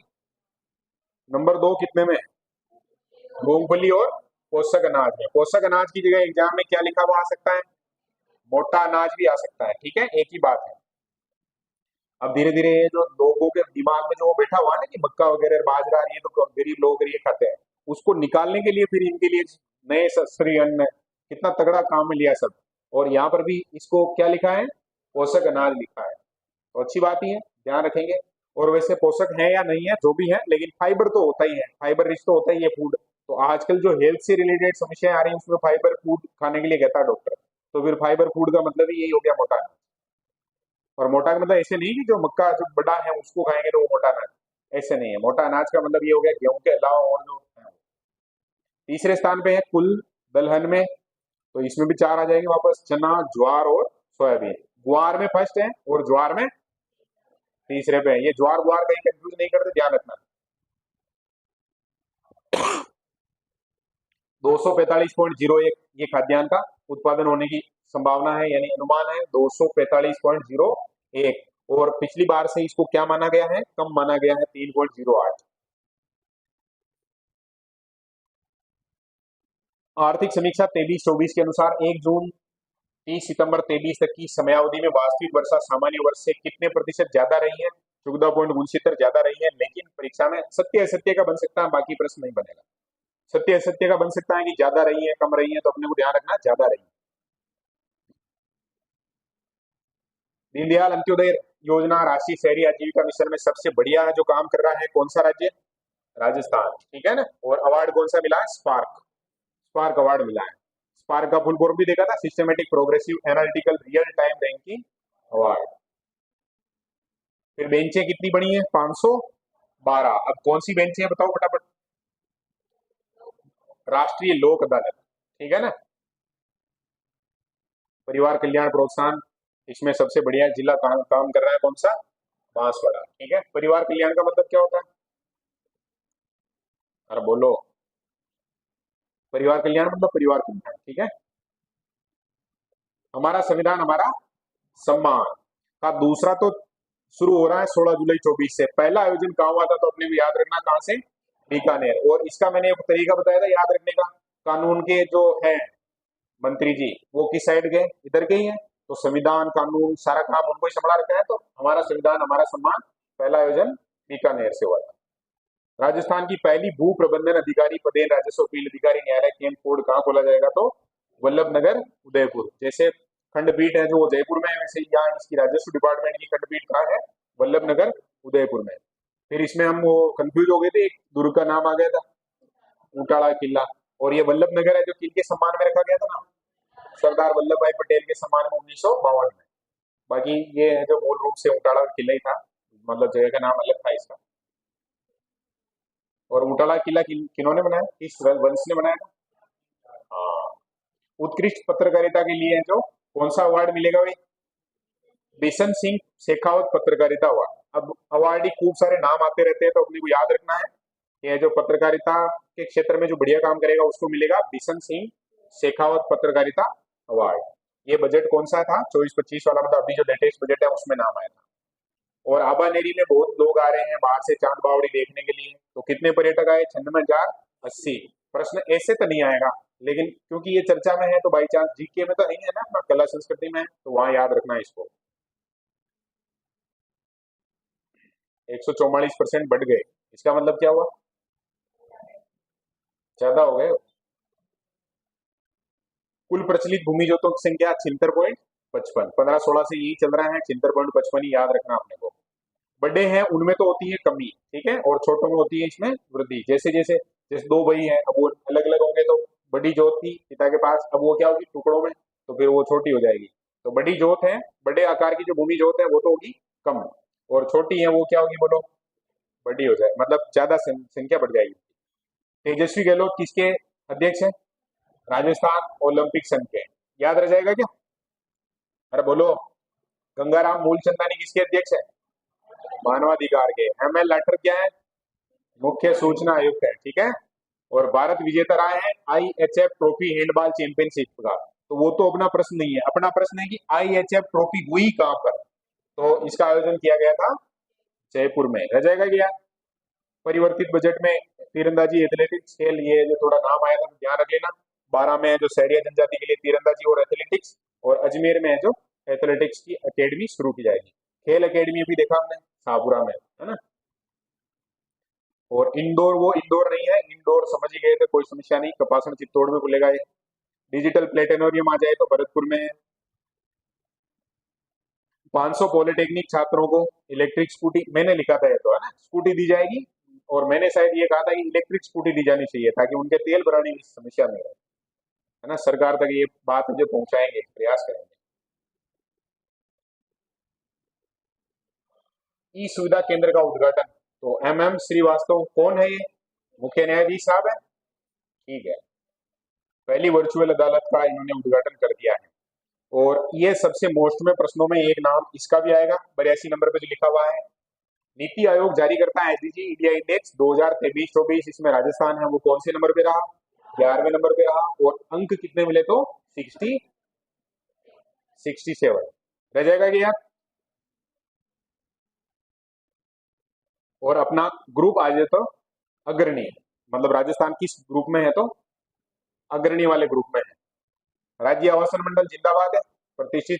नंबर 2 कितने में? मूंगफली और पोषक अनाज में। पोषक अनाज की जगह एग्जाम में क्या लिखा हुआ आ सकता है? मोटा अनाज भी आ सकता है, ठीक है। एक ही बात है। अब धीरे धीरे ये जो लोगों के दिमाग में जो वो बैठा हुआ है ना कि मक्का वगैरह बाजरा, ये तो गरीब लोग ये खाते हैं, उसको निकालने के लिए फिर इनके लिए नए शस्त्रीय अन्न, कितना तगड़ा काम में लिया सब। और यहाँ पर भी इसको क्या लिखा है? पोषक अनाज लिखा है। तो अच्छी बात ही है, ध्यान रखेंगे। और वैसे पोषक है या नहीं है जो भी है, लेकिन फाइबर तो होता ही है, फाइबर रिच तो होता ही है फूड। तो आजकल जो हेल्थ से रिलेटेड समस्याएं आ रही है उसमें फाइबर फूड खाने के लिए कहता है डॉक्टर। तो फिर फाइबर फूड का मतलब ही यही हो गया मोटा अनाज। और मोटा का मतलब ऐसे नहीं कि जो मक्का जो बड़ा है उसको खाएंगे तो वो मोटा अनाज, ऐसे नहीं है। मोटा अनाज का मतलब ये हो गया गेहूं के अलावा और जो है। तीसरे स्थान पे है कुल दलहन में, तो इसमें भी 4 आ जाएंगे वापस, चना, ज्वार और सोयाबीन। ग्वार में फर्स्ट है और ज्वार में तीसरे पे है। ये ज्वार ग्वार कहीं कंफ्यूज नहीं करते, ध्यान रखना। 245.01 ये खाद्यान्न का उत्पादन होने की संभावना है, यानी अनुमान है 245.01। और पिछली बार से इसको क्या माना गया है, कम माना गया है 3.08। आर्थिक समीक्षा 23-24 के अनुसार 1 जून 30 सितंबर 23 तक की समयावधि में वास्तविक वर्षा सामान्य वर्ष से कितने प्रतिशत ज्यादा रही है? 14.69 ज्यादा रही है। लेकिन परीक्षा में सत्य असत्य का बन सकता है, बाकी प्रश्न नहीं बनेगा। सत्य असत्य का बन सकता है कि ज्यादा रही है, कम रही है, तो अपने को ध्यान रखना ज्यादा रही है। दीनदयाल अंत्योदय योजना राष्ट्रीय शहरी आजीविका मिशन में सबसे बढ़िया जो काम कर रहा है कौन सा राज्य? राजस्थान, ठीक है ना। और अवार्ड कौन सा मिला है? स्पार्क, स्पार्क अवार्ड मिला है। स्पार्क का फुल फॉर्म भी देखा था, systematic progressive analytical real time ranking award. फिर बेंचें कितनी बनी है? 512। अब कौन सी बेंचें हैं बताओ फटाफट? राष्ट्रीय लोक अदालत, ठीक है ना। परिवार कल्याण प्रोत्साहन, इसमें सबसे बढ़िया जिला काम कर रहा है कौन सा? बांसवाड़ा, ठीक है। परिवार कल्याण का मतलब क्या होता है? अरे बोलो। परिवार कल्याण मतलब परिवार कल्याण, ठीक है। हमारा संविधान हमारा सम्मान का दूसरा तो शुरू हो रहा है 16 जुलाई 24 से। पहला आयोजन कहाँ हुआ था तो अपने को याद रखना, कहां से? बीकानेर। और इसका मैंने एक तरीका बताया था याद रखने का। कानून के जो है मंत्री जी वो किस साइड गए? इधर के ही है। तो संविधान कानून सारा काम उनको ही संभाला रखा है। तो हमारा संविधान हमारा सम्मान पहला आयोजन बीकानेर से हुआ था। राजस्थान की पहली भू प्रबंधन अधिकारी पदेन राजस्व अपील अधिकारी न्यायालय कैंप कोड कहाँ खोला जाएगा? तो वल्लभ नगर उदयपुर। जैसे खंडपीठ है जो जयपुर में है, वैसे ही यहाँ इसकी राजस्व डिपार्टमेंट की खंडपीठ कहाँ है? वल्लभ नगर उदयपुर में। फिर इसमें हम वो कंफ्यूज हो गए थे, एक दुर्ग का नाम आ गया था, ऊटाड़ा किला। और ये वल्लभ नगर है जो किनके सम्मान में रखा गया था ना? सरदार वल्लभ भाई पटेल के सम्मान में 1952 में। बाकी ये है जो मूल रूप से ऊटाड़ा किला ही था, मतलब जगह का नाम अलग था इसका। और ऊटाड़ा किला किन्होंने बनाया, किस वंश ने बनाया था? हाँ। उत्कृष्ट पत्रकारिता के लिए जो कौन सा अवार्ड मिलेगा भाई? बिशन सिंह शेखावत पत्रकारिता अवार्ड। अब अवार्ड ही खूब सारे नाम आते रहते हैं, तो अपने को याद रखना है कि जो पत्रकारिता के क्षेत्र में जो बढ़िया काम करेगा उसको मिलेगा बिशन सिंह शेखावत पत्रकारिता अवार्ड। ये बजट कौन सा था? 24-25 वाला, मतलब अभी जो लेटेस्ट बजट है उसमें नाम आया था। और आबानेरी में बहुत लोग आ रहे हैं बाहर से चांद बावड़ी देखने के लिए, तो कितने पर्यटक आए? 96,080। प्रश्न ऐसे तो नहीं आएगा, लेकिन क्योंकि ये चर्चा में है तो बाई चांस जीके में तो नहीं है ना, अपना कला संस्कृति में है, तो वहां याद रखना है इसको। 144% बढ़ गए, इसका मतलब क्या हुआ? ज्यादा हो गए। कुल प्रचलित भूमि जोतों की संख्या 76.55। 15-16 से यही चल रहा है, 76.55 ही याद रखना अपने को। बड़े हैं उनमें तो होती है कमी, ठीक है, और छोटों में होती है इसमें वृद्धि। जैसे जैसे जैसे दो भाई हैं, अब वो अलग अलग होंगे तो बड़ी जोत थी पिता के पास, अब वो क्या होगी? टुकड़ों में, तो फिर वो छोटी हो जाएगी। तो बड़ी जोत है, बड़े आकार की जो भूमि जोत है वो तो होगी कम, और छोटी है वो क्या होगी बोलो? बड़ी हो जाए, मतलब ज्यादा संख्या बढ़ जाएगी। तेजस्वी गहलोत किसके अध्यक्ष है? राजस्थान ओलंपिक संघ के। याद रह जाएगा क्या? अरे बोलो। गंगाराम मूलचंदानी किसके अध्यक्ष है? मानवाधिकार के। एमएल लाठर क्या है? मुख्य सूचना आयुक्त है, ठीक है। और भारत विजेता रहा है आईएचएफ ट्रॉफी हैंडबॉल चैंपियनशिप का। तो वो तो अपना प्रश्न नहीं है, अपना प्रश्न है कि आईएचएफ ट्रॉफी हुई कहां पर? तो इसका आयोजन किया गया था जयपुर में। रह जाएगा क्या? परिवर्तित बजट में तीरंदाजी एथलेटिक्स खेल, ये जो थोड़ा नाम आया था ध्यान रख लेना। 12 में है जो शहरी जनजाति के लिए तीरंदाजी और एथलेटिक्स, और अजमेर में है जो एथलेटिक्स की अकेडमी शुरू की जाएगी। खेल अकेडमी भी देखा हमने शाहपुरा में, है ना। और इंडोर, वो इंडोर नहीं है, इंडोर समझ ही गए थे, कोई समस्या नहीं। कपासन चित्तौड़ में खुलेगा ये। डिजिटल प्लेटेनोरियम आ जाए तो भरतपुर में है। 500 पॉलिटेक्निक छात्रों को इलेक्ट्रिक स्कूटी, मैंने लिखा था ये तो, है ना, स्कूटी दी जाएगी। और मैंने शायद ये कहा था कि इलेक्ट्रिक स्कूटी दी जानी चाहिए ताकि उनके तेल भराने की समस्या नहीं रहे, है ना। सरकार तक ये बात जो पहुंचाएंगे, प्रयास करेंगे। ई सुविधा केंद्र का उद्घाटन, तो एमएम श्रीवास्तव कौन है ये? मुख्य न्यायाधीश साहब है, ठीक है, पहली वर्चुअल अदालत का इन्होंने उद्घाटन कर दिया है। और ये सबसे मोस्ट में प्रश्नों में एक नाम इसका भी आएगा, 82 नंबर पे जो लिखा हुआ है, नीति आयोग जारी करता है एसडीजी इंडिया इंडेक्स 2023-24, इसमें राजस्थान है वो कौन से नंबर पे रहा, 11वें नंबर पे रहा, और अंक कितने मिले तो 67 रह जाएगा कि यार। और अपना ग्रुप आ जाए तो अग्रणी, मतलब राजस्थान किस ग्रुप में है तो अग्रणी वाले ग्रुप में है। राज्य आवासन मंडल जिंदाबाद है, प्रतिष्ठित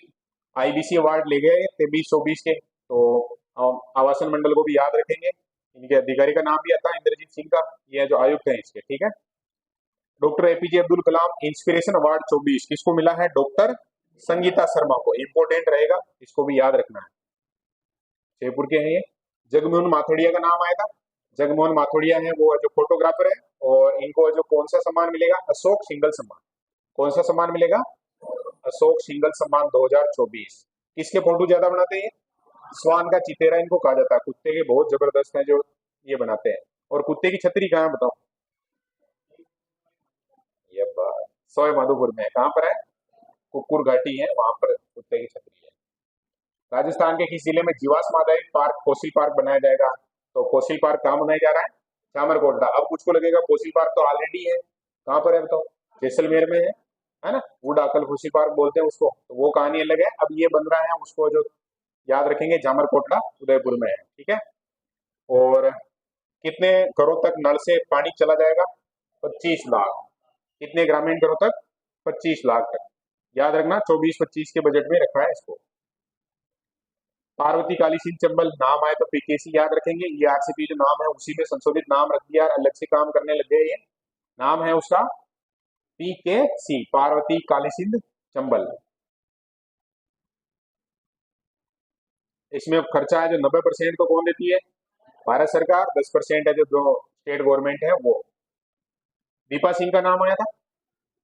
आईबीसी अवार्ड ले गए 23-24 के, तो आवासन मंडल को भी याद रखेंगे। इनके अधिकारी का नाम भी आता है इंद्रजीत सिंह का, ये जो आयुक्त है इसके, ठीक है। Doctor APJ Abdul Kalam inspiration award 24 किसको मिला है, डॉक्टर संगीता शर्मा को, इंपोर्टेंट रहेगा, इसको भी याद रखना है। जयपुर के हैं ये। जगमोहन माथोड़िया का नाम आया था, जगमोहन माथोड़िया है वो जो फोटोग्राफर है, और इनको जो कौन सा सम्मान मिलेगा, अशोक सिंगल सम्मान। कौन सा सम्मान मिलेगा, अशोक सिंगल सम्मान 2024। किसके फोटो ज्यादा बनाते हैं, स्वान का चितेरा इनको कहा जाता है, कुत्ते के बहुत जबरदस्त है जो ये बनाते हैं। और कुत्ते की छतरी कहाँ है बताओ, ये सोए माधोपुर में, कहाँ पर है, कुकुर घाटी है वहां पर कुत्ते की छतरी है। राजस्थान के किस जिले में जीवाश्म आधारित पार्क फोसिल पार्क बनाया जाएगा, तो फोसिल पार्क कहाँ बनाया जा रहा है, चामरकोटला। अब कुछ को लगेगा फोसिल पार्क तो ऑलरेडी है, कहाँ पर है बताओ, जैसलमेर में है ना, वुड आकल फोसिल पार्क बोलते हैं उसको, तो वो कहानी अलग है। अब ये बन रहा है, उसको जो याद रखेंगे, जामरकोटला उदयपुर में है, ठीक है। और कितने घरों तक नल से पानी चला जाएगा, 25 लाख। कितने ग्रामीण घरों तक, 25 लाख तक, याद रखना, 24-25 के बजट में रखा है इसको। पार्वती काली सिंह चंबल नाम आए तो पीकेसी याद रखेंगे, ये आरसीपी जो नाम है उसी में संशोधित नाम रख दिया, अलग से काम करने लग गए, ये नाम है उसका पीकेसी, पार्वती काली सिंह चंबल। इसमें खर्चा है जो 90% को कौन देती है, भारत सरकार, 10% है जो स्टेट गवर्नमेंट है वो। दीपा सिंह का नाम आया था,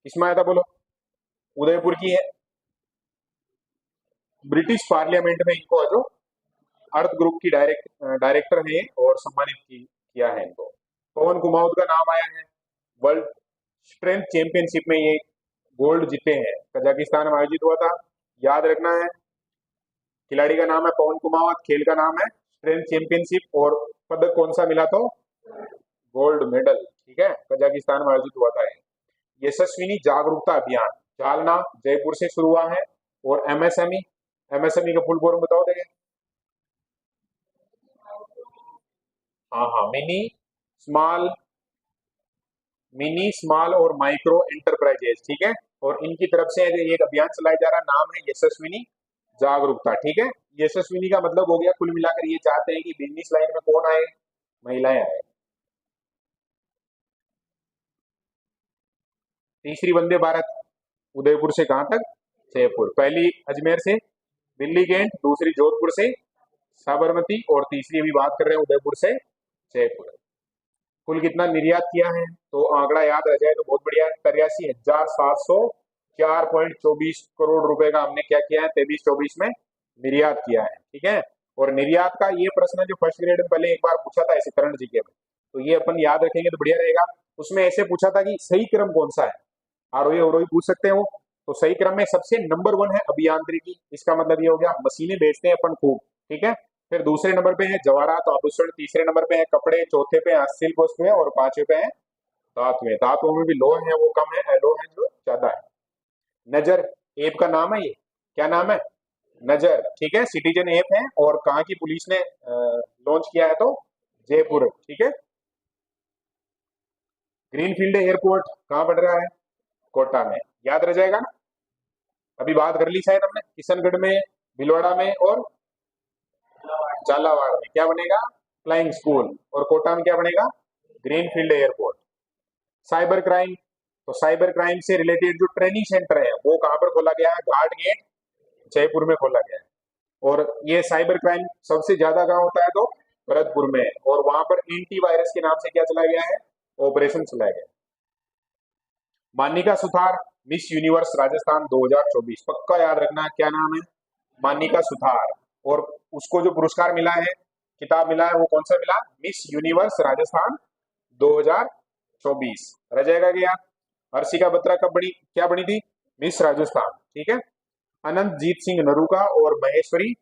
किसमें आया था बोलो, उदयपुर की है। ब्रिटिश पार्लियामेंट में इनको जो अर्थ ग्रुप की डायरेक्टर है और सम्मानित किया है इनको। पवन कुमाऊद का नाम आया है, वर्ल्ड स्ट्रेंथ चैंपियनशिप में ये गोल्ड जीते हैं, कजाकिस्तान में आयोजित हुआ था, याद रखना है। खिलाड़ी का नाम है पवन कुमावत, खेल का नाम है स्ट्रेंथ चैंपियनशिप, और पदक कौन सा मिला तो गोल्ड मेडल, ठीक है, कजाकिस्तान में आयोजित हुआ था। यशस्विनी जागरूकता अभियान जालना जयपुर से शुरू हुआ है। और एमएसएमई का फुल फॉर्म बताओ देंगे, हाँ हाँ, मिनी स्मॉल और माइक्रो एंटरप्राइजेस, ठीक है। और इनकी तरफ से एक अभियान चलाया जा रहा है, नाम है यशस्विनी जागरूकता, ठीक है। यशस्विनी का मतलब हो गया, कुल मिलाकर ये चाहते हैं कि बिजनेस लाइन में कौन आए, महिलाएं आए। तीसरी वंदे भारत उदयपुर से कहां तक, जयपुर। पहली अजमेर से दिल्ली गेंट, दूसरी जोधपुर से साबरमती, और तीसरी अभी बात कर रहे हैं उदयपुर से जयपुर। कुल कितना निर्यात किया है, तो आंकड़ा याद रह जाए तो बहुत बढ़िया, 83,704.24 करोड़ रुपए का हमने क्या किया है, 23-24 में निर्यात किया है, ठीक है। और निर्यात का ये प्रश्न जो फर्स्ट ग्रेड में पहले एक बार पूछा था ऐसे करंट जीके में, तो ये अपन याद रखेंगे तो बढ़िया रहेगा। उसमें ऐसे पूछा था कि सही क्रम कौन सा है, आरोही अवरोही पूछ सकते हैं वो, तो सही क्रम में सबसे नंबर 1 है अभियांत्रिकी, इसका मतलब ये हो गया मशीनें बेचते हैं अपन खूब, ठीक है। फिर दूसरे नंबर पे है जवाहरात आभूषण, तीसरे नंबर पे है कपड़े, चौथे पे हस्तशिल्प वस्तुएं, और पांचवे पे है धातुएं। धातुओं में भी लोह है वो कम है, लोह है जो ज्यादा है। नजर ऐप का नाम है, ये क्या नाम है, नजर, ठीक है, सिटीजन ऐप है, और कहाँ की पुलिस ने लॉन्च किया है तो जयपुर, ठीक है। ग्रीनफील्ड एयरपोर्ट कहाँ बन रहा है, कोटा में, याद रह जाएगा ना। अभी बात कर ली शायद हमने, किशनगढ़ में, भिलवाड़ा में और झालावाड़ में क्या बनेगा, फ्लाइंग स्कूल, और कोटा में क्या बनेगा, ग्रीनफील्ड एयरपोर्ट। साइबर क्राइम, तो साइबर क्राइम से रिलेटेड जो ट्रेनिंग सेंटर है वो कहां पर खोला गया है, घाट गेट जयपुर में खोला गया है। और ये साइबर क्राइम सबसे ज्यादा कहाँ होता है तो भरतपुर में, और वहां पर एंटी वायरस के नाम से क्या चलाया गया है, ऑपरेशन चलाया गया। मानिका सुथार मिस यूनिवर्स राजस्थान 2024, पक्का याद रखना क्या नाम है, मानिका सुथार। और उसको जो पुरस्कार मिला है, किताब मिला है, वो कौन सा मिला, मिस यूनिवर्स राजस्थान 2024, 24 रह जाएगा कि यार। हर्षिका बत्रा कब बनी, क्या बनी थी, मिस राजस्थान, ठीक है। अनंतजीत सिंह नरूका और महेश्वरी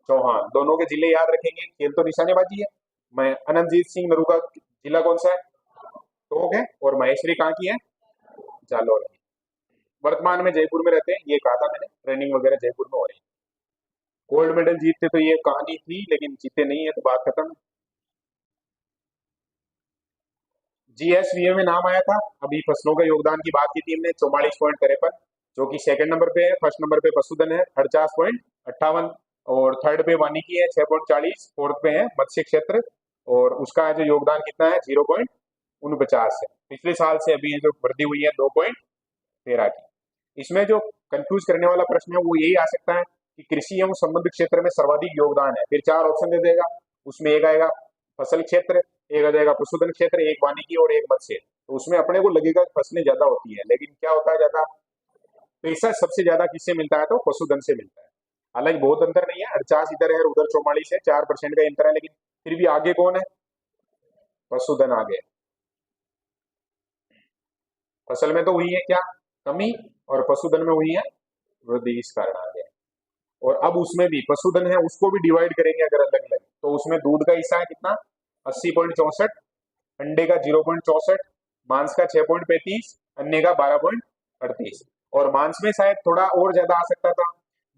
चौहान, दोनों के जिले याद रखेंगे, खेल तो निशानेबाजी है। मैं अनंतजीत सिंह नरूका जिला कौन सा है, टोंक है, और महेश्वरी कहाँ की है, जालौर की। वर्तमान में जयपुर में रहते हैं, ये कहा था मैंने, ट्रेनिंग वगैरह जयपुर में हो रही है। गोल्ड मेडल जीतते तो ये कहानी थी, लेकिन जीते नहीं है तो बात खत्म। जीएसवीए में नाम आया था, अभी फसलों के योगदान की बात की थी हमने, 44.53, जो कि सेकंड नंबर पे है। फर्स्ट नंबर पे पशुधन है 48.58, और थर्ड पे वानिकी है 6.40, फोर्थ पे है मत्स्य क्षेत्र, और उसका जो योगदान कितना है 0.49 है। पिछले साल से अभी जो वृद्धि हुई है 2.13 की। इसमें जो कंफ्यूज करने वाला प्रश्न है वो यही आ सकता है कि कृषि एवं संबंध क्षेत्र में सर्वाधिक योगदान है, फिर 4 ऑप्शन दे देगा, उसमें एक आएगा फसल क्षेत्र, एक आ जाएगा पशुधन क्षेत्र, एक वानिकी और एक मत्स्य। तो उसमें अपने को लगेगा कि फसलें ज्यादा होती है, लेकिन क्या होता है, ज्यादा पैसा सबसे ज्यादा किससे मिलता है, तो पशुधन से मिलता है। हालांकि बहुत अंतर नहीं है, 48 इधर है उधर 44 है, 4% का अंतर है, लेकिन फिर भी आगे कौन है, पशुधन आगे। फसल में तो हुई है क्या, कमी, और पशुधन में हुई है वृद्धि, इस कारण आगे। और अब उसमें भी पशुधन है उसको भी डिवाइड करेंगे अगर अलग अलग, तो उसमें दूध का हिस्सा है कितना, 80.64, अंडे का 0.64, मांस का 6.35, अन्य का 12.38। और मांस में शायद थोड़ा और ज्यादा आ सकता था,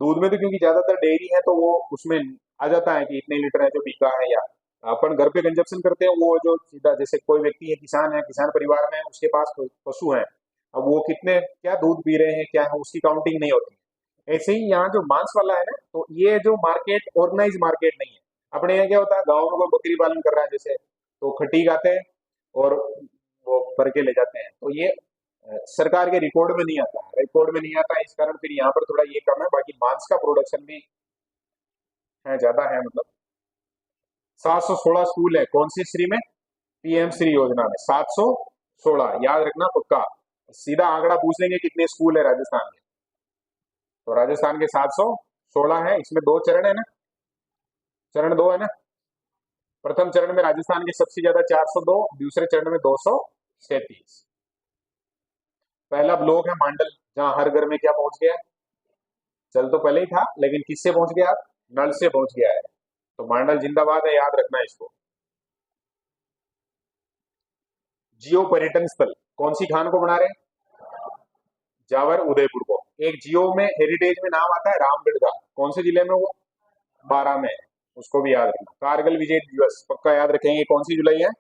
दूध में तो क्योंकि ज्यादातर डेयरी है तो वो उसमें आ जाता है कि इतने लीटर है जो बिका है, या अपन घर पे कंजप्शन करते हैं, वो जो सीधा जैसे कोई व्यक्ति है, किसान परिवार में है, उसके पास पशु है, अब वो कितने क्या दूध पी रहे हैं क्या है, उसकी काउंटिंग नहीं होती। ऐसे ही यहाँ जो मांस वाला है ना, तो ये जो मार्केट ऑर्गेनाइज मार्केट नहीं है। अपने यहाँ क्या होता है, गाँव में कोई बकरी पालन कर रहा है जैसे, तो खटीक आते हैं और वो भर के ले जाते हैं, तो ये सरकार के रिकॉर्ड में नहीं आता, रिकॉर्ड में नहीं आता, इस कारण फिर यहाँ पर थोड़ा ये कम है। बाकी मांस का प्रोडक्शन भी है, ज्यादा है, मतलब 716 स्कूल है, कौन सी श्री में, पीएम श्री योजना में 716, याद रखना पक्का। सीधा आंकड़ा पूछ लेंगे कितने स्कूल है राजस्थान में, तो राजस्थान के 716 है। इसमें 2 चरण है ना, चरण 2 है ना। प्रथम चरण में राजस्थान के सबसे ज्यादा 402, दूसरे चरण में 237। पहला ब्लॉक है मांडल, जहां हर घर में क्या पहुंच गया, जल तो पहले ही था लेकिन किससे पहुंच गया, नल से पहुंच गया है, तो मांडल जिंदाबाद है, याद रखना इसको। जियो पर्यटन स्थल कौन सी खान को बना रहे हैं, जावर उदयपुर को। एक जियो में हेरिटेज में नाम आता है रामगढ़ का, कौन से जिले में, वो 12 में है, उसको भी याद रखना। कारगिल विजय दिवस पक्का याद रखेंगे, कौन सी जुलाई है,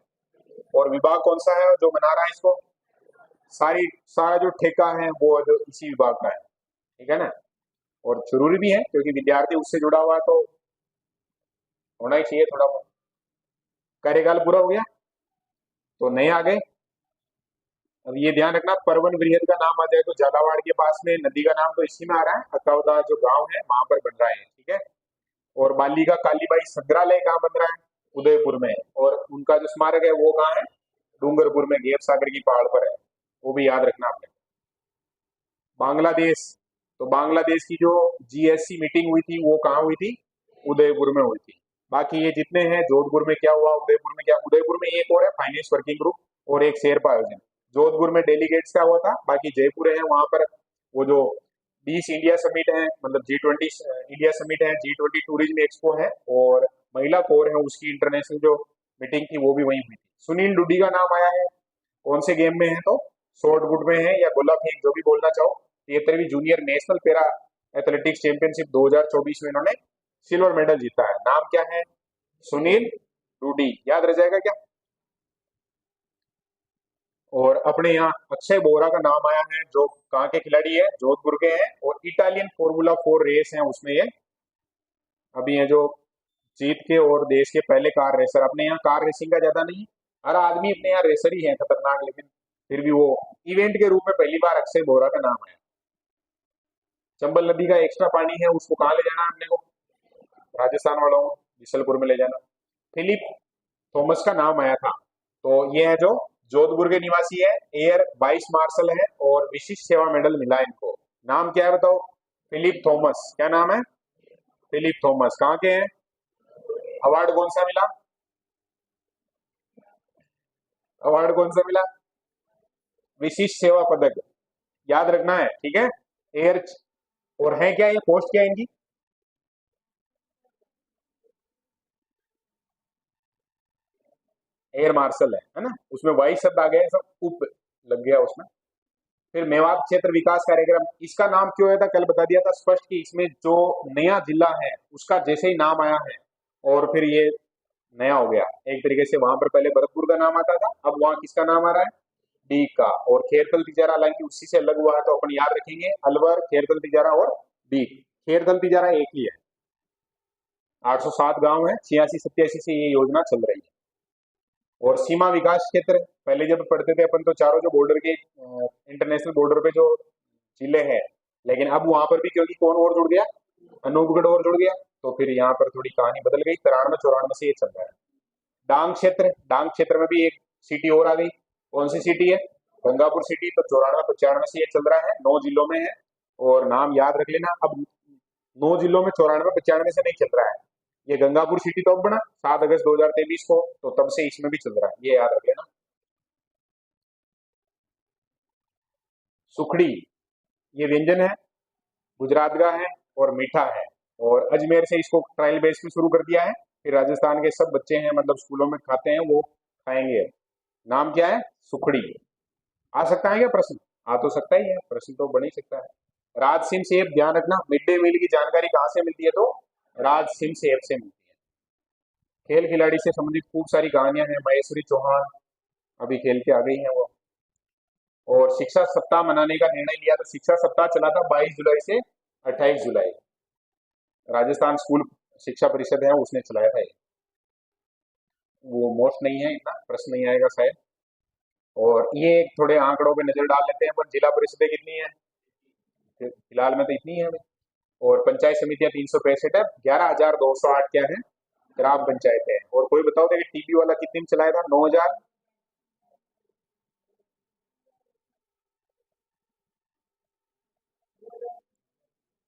और विभाग कौन सा है जो मना रहा है इसको, सारा जो ठेका है वो जो इसी विभाग का है, ठीक है ना। और जरूरी भी है क्योंकि विद्यार्थी उससे जुड़ा हुआ है, तो होना ही चाहिए थोड़ा बहुत। कार्यकाल पूरा हो गया तो नए आ गए। अब ये ध्यान रखना, परवन वृहद का नाम आ जाए तो झालावाड़ के पास में नदी का नाम तो इसी में आ रहा है, अकावदा जो गांव है वहां पर बन रहा है, ठीक है। और बाली का कालीबाई संग्रहालय कहाँ बन रहा है, उदयपुर में, और उनका जो स्मारक है वो कहाँ है, डूंगरपुर में, गेप सागर की पहाड़ पर है, वो भी याद रखना आपने। बांग्लादेश, तो बांग्लादेश की जो जीएससी मीटिंग हुई थी वो कहाँ हुई थी, उदयपुर में हुई थी। बाकी ये जितने हैं, जोधपुर में क्या हुआ, उदयपुर में क्या, उदयपुर में एक और है फाइनेंस वर्किंग ग्रुप और एक शेरपा आयोजन। जोधपुर में डेलीगेट्स का हुआ था, बाकी जयपुर है वहां पर वो जो 20 इंडिया समिट है, मतलब G20 इंडिया समिट है, G20 टूरिज्म एक्सपो है, और महिला कोर है उसकी इंटरनेशनल जो मीटिंग थी वो भी वहीं हुई थी। सुनील डुडी का नाम आया है, कौन से गेम में है, तो शॉर्ट पुट में है या गोला फेंक, जो भी बोलना चाहो। 73वीं junior national para athletics championship 2024 में इन्होंने सिल्वर मेडल जीता है। नाम क्या है, सुनील डूडी, याद रह जाएगा क्या। और अपने यहाँ अक्षय बोरा का नाम आया है, जो कहाँ के खिलाड़ी है, जोधपुर के हैं, और इटालियन फॉर्मूला 4 रेस है उसमें ये अभी है जो जीत के, और देश के पहले कार रेसर। अपने यहाँ कार रेसिंग का ज्यादा नहीं, हर आदमी अपने यहाँ रेसर ही है खतरनाक, लेकिन फिर भी वो इवेंट के रूप में पहली बार अक्षय बोरा का नाम आया। चंबल नदी का एक्स्ट्रा पानी है, उसको कहाँ ले जाना है अपने को, राजस्थान वालों को बिशलपुर में ले जाना। फिलिप थॉमस का नाम आया था, तो ये है जो जोधपुर के निवासी है, एयर वाइस मार्शल है, और विशिष्ट सेवा मेडल मिला है इनको। नाम क्या है बताओ, फिलिप थॉमस, क्या नाम है, फिलिप थॉमस, कहाँ के हैं, अवार्ड कौन सा मिला, अवार्ड कौन सा मिला, विशिष्ट सेवा पदक याद रखना है, ठीक है। एयर, और है क्या ये पोस्ट, क्या है इनकी? एयर मार्शल है ना, उसमें वाई शब्द आ गया, सब उप लग गया उसमें। फिर मेवात क्षेत्र विकास कार्यक्रम, इसका नाम क्यों आया था, कल बता दिया था स्पष्ट कि इसमें जो नया जिला है उसका जैसे ही नाम आया है और फिर ये नया हो गया एक तरीके से। वहां पर पहले भरतपुर का नाम आता था, अब वहां किसका नाम आ रहा है, डी का। और खेरतल तिजारा हालांकि उसी से अलग हुआ है, तो अपन याद रखेंगे अलवर, खेरतल तिजारा और डी। खेरतल तिजारा एक ही है, 807 गांव है, 86-87 से ये योजना चल रही है। और सीमा विकास क्षेत्र, पहले जब पढ़ते थे अपन तो चारों जो बॉर्डर के इंटरनेशनल बॉर्डर पे जो जिले हैं, लेकिन अब वहां पर भी क्योंकि कौन और जुड़ गया, अनूपगढ़ और जुड़ गया, तो फिर यहाँ पर थोड़ी कहानी बदल गई। 93-94 से ये चल रहा है। डांग क्षेत्र, डांग क्षेत्र में भी एक सिटी और आ गई, कौन सी सिटी है, गंगापुर सिटी। तो 94-95 से ये चल रहा है, 9 जिलों में है। और नाम याद रख लेना, अब 9 जिलों में 94-95 से नहीं चल रहा है, ये गंगापुर सिटी तो अब बना 7 अगस्त 2023 को, तो तब से इसमें भी चल रहा है, ये याद रख लेना। सुखड़ी, ये व्यंजन है, गुजरात का है और मीठा है। और अजमेर से इसको ट्रायल बेस पे शुरू कर दिया है, फिर राजस्थान के सब बच्चे हैं मतलब स्कूलों में खाते हैं वो खाएंगे। नाम क्या है, सुखड़ी। आ सकता है क्या प्रश्न, आ तो सकता ही है, प्रश्न तो बन ही सकता है। राज सिम से ध्यान रखना, मिड डे मील की जानकारी कहाँ से मिलती है, तो राज सिम से ऐप से मिलती है। खेल खिलाड़ी से संबंधित खूब सारी कहानियां हैं, महेश्वरी चौहान अभी खेल के आ गई हैं वो। और शिक्षा सप्ताह मनाने का निर्णय लिया, तो शिक्षा सप्ताह चला था 22 जुलाई से 28 जुलाई, राजस्थान स्कूल शिक्षा परिषद है उसने चलाया था ये। वो मोस्ट नहीं है, इतना प्रश्न नहीं आएगा शायद। और ये थोड़े आंकड़ों पे नजर डाल लेते हैं, पर जिला परिषदें कितनी है, फिलहाल में तो इतनी है अभी। और पंचायत समितियां 365 है, 11,208 क्या है ग्राम पंचायत है। और कोई बताओ कि टीबी वाला कितने में चलाया था, 9,000।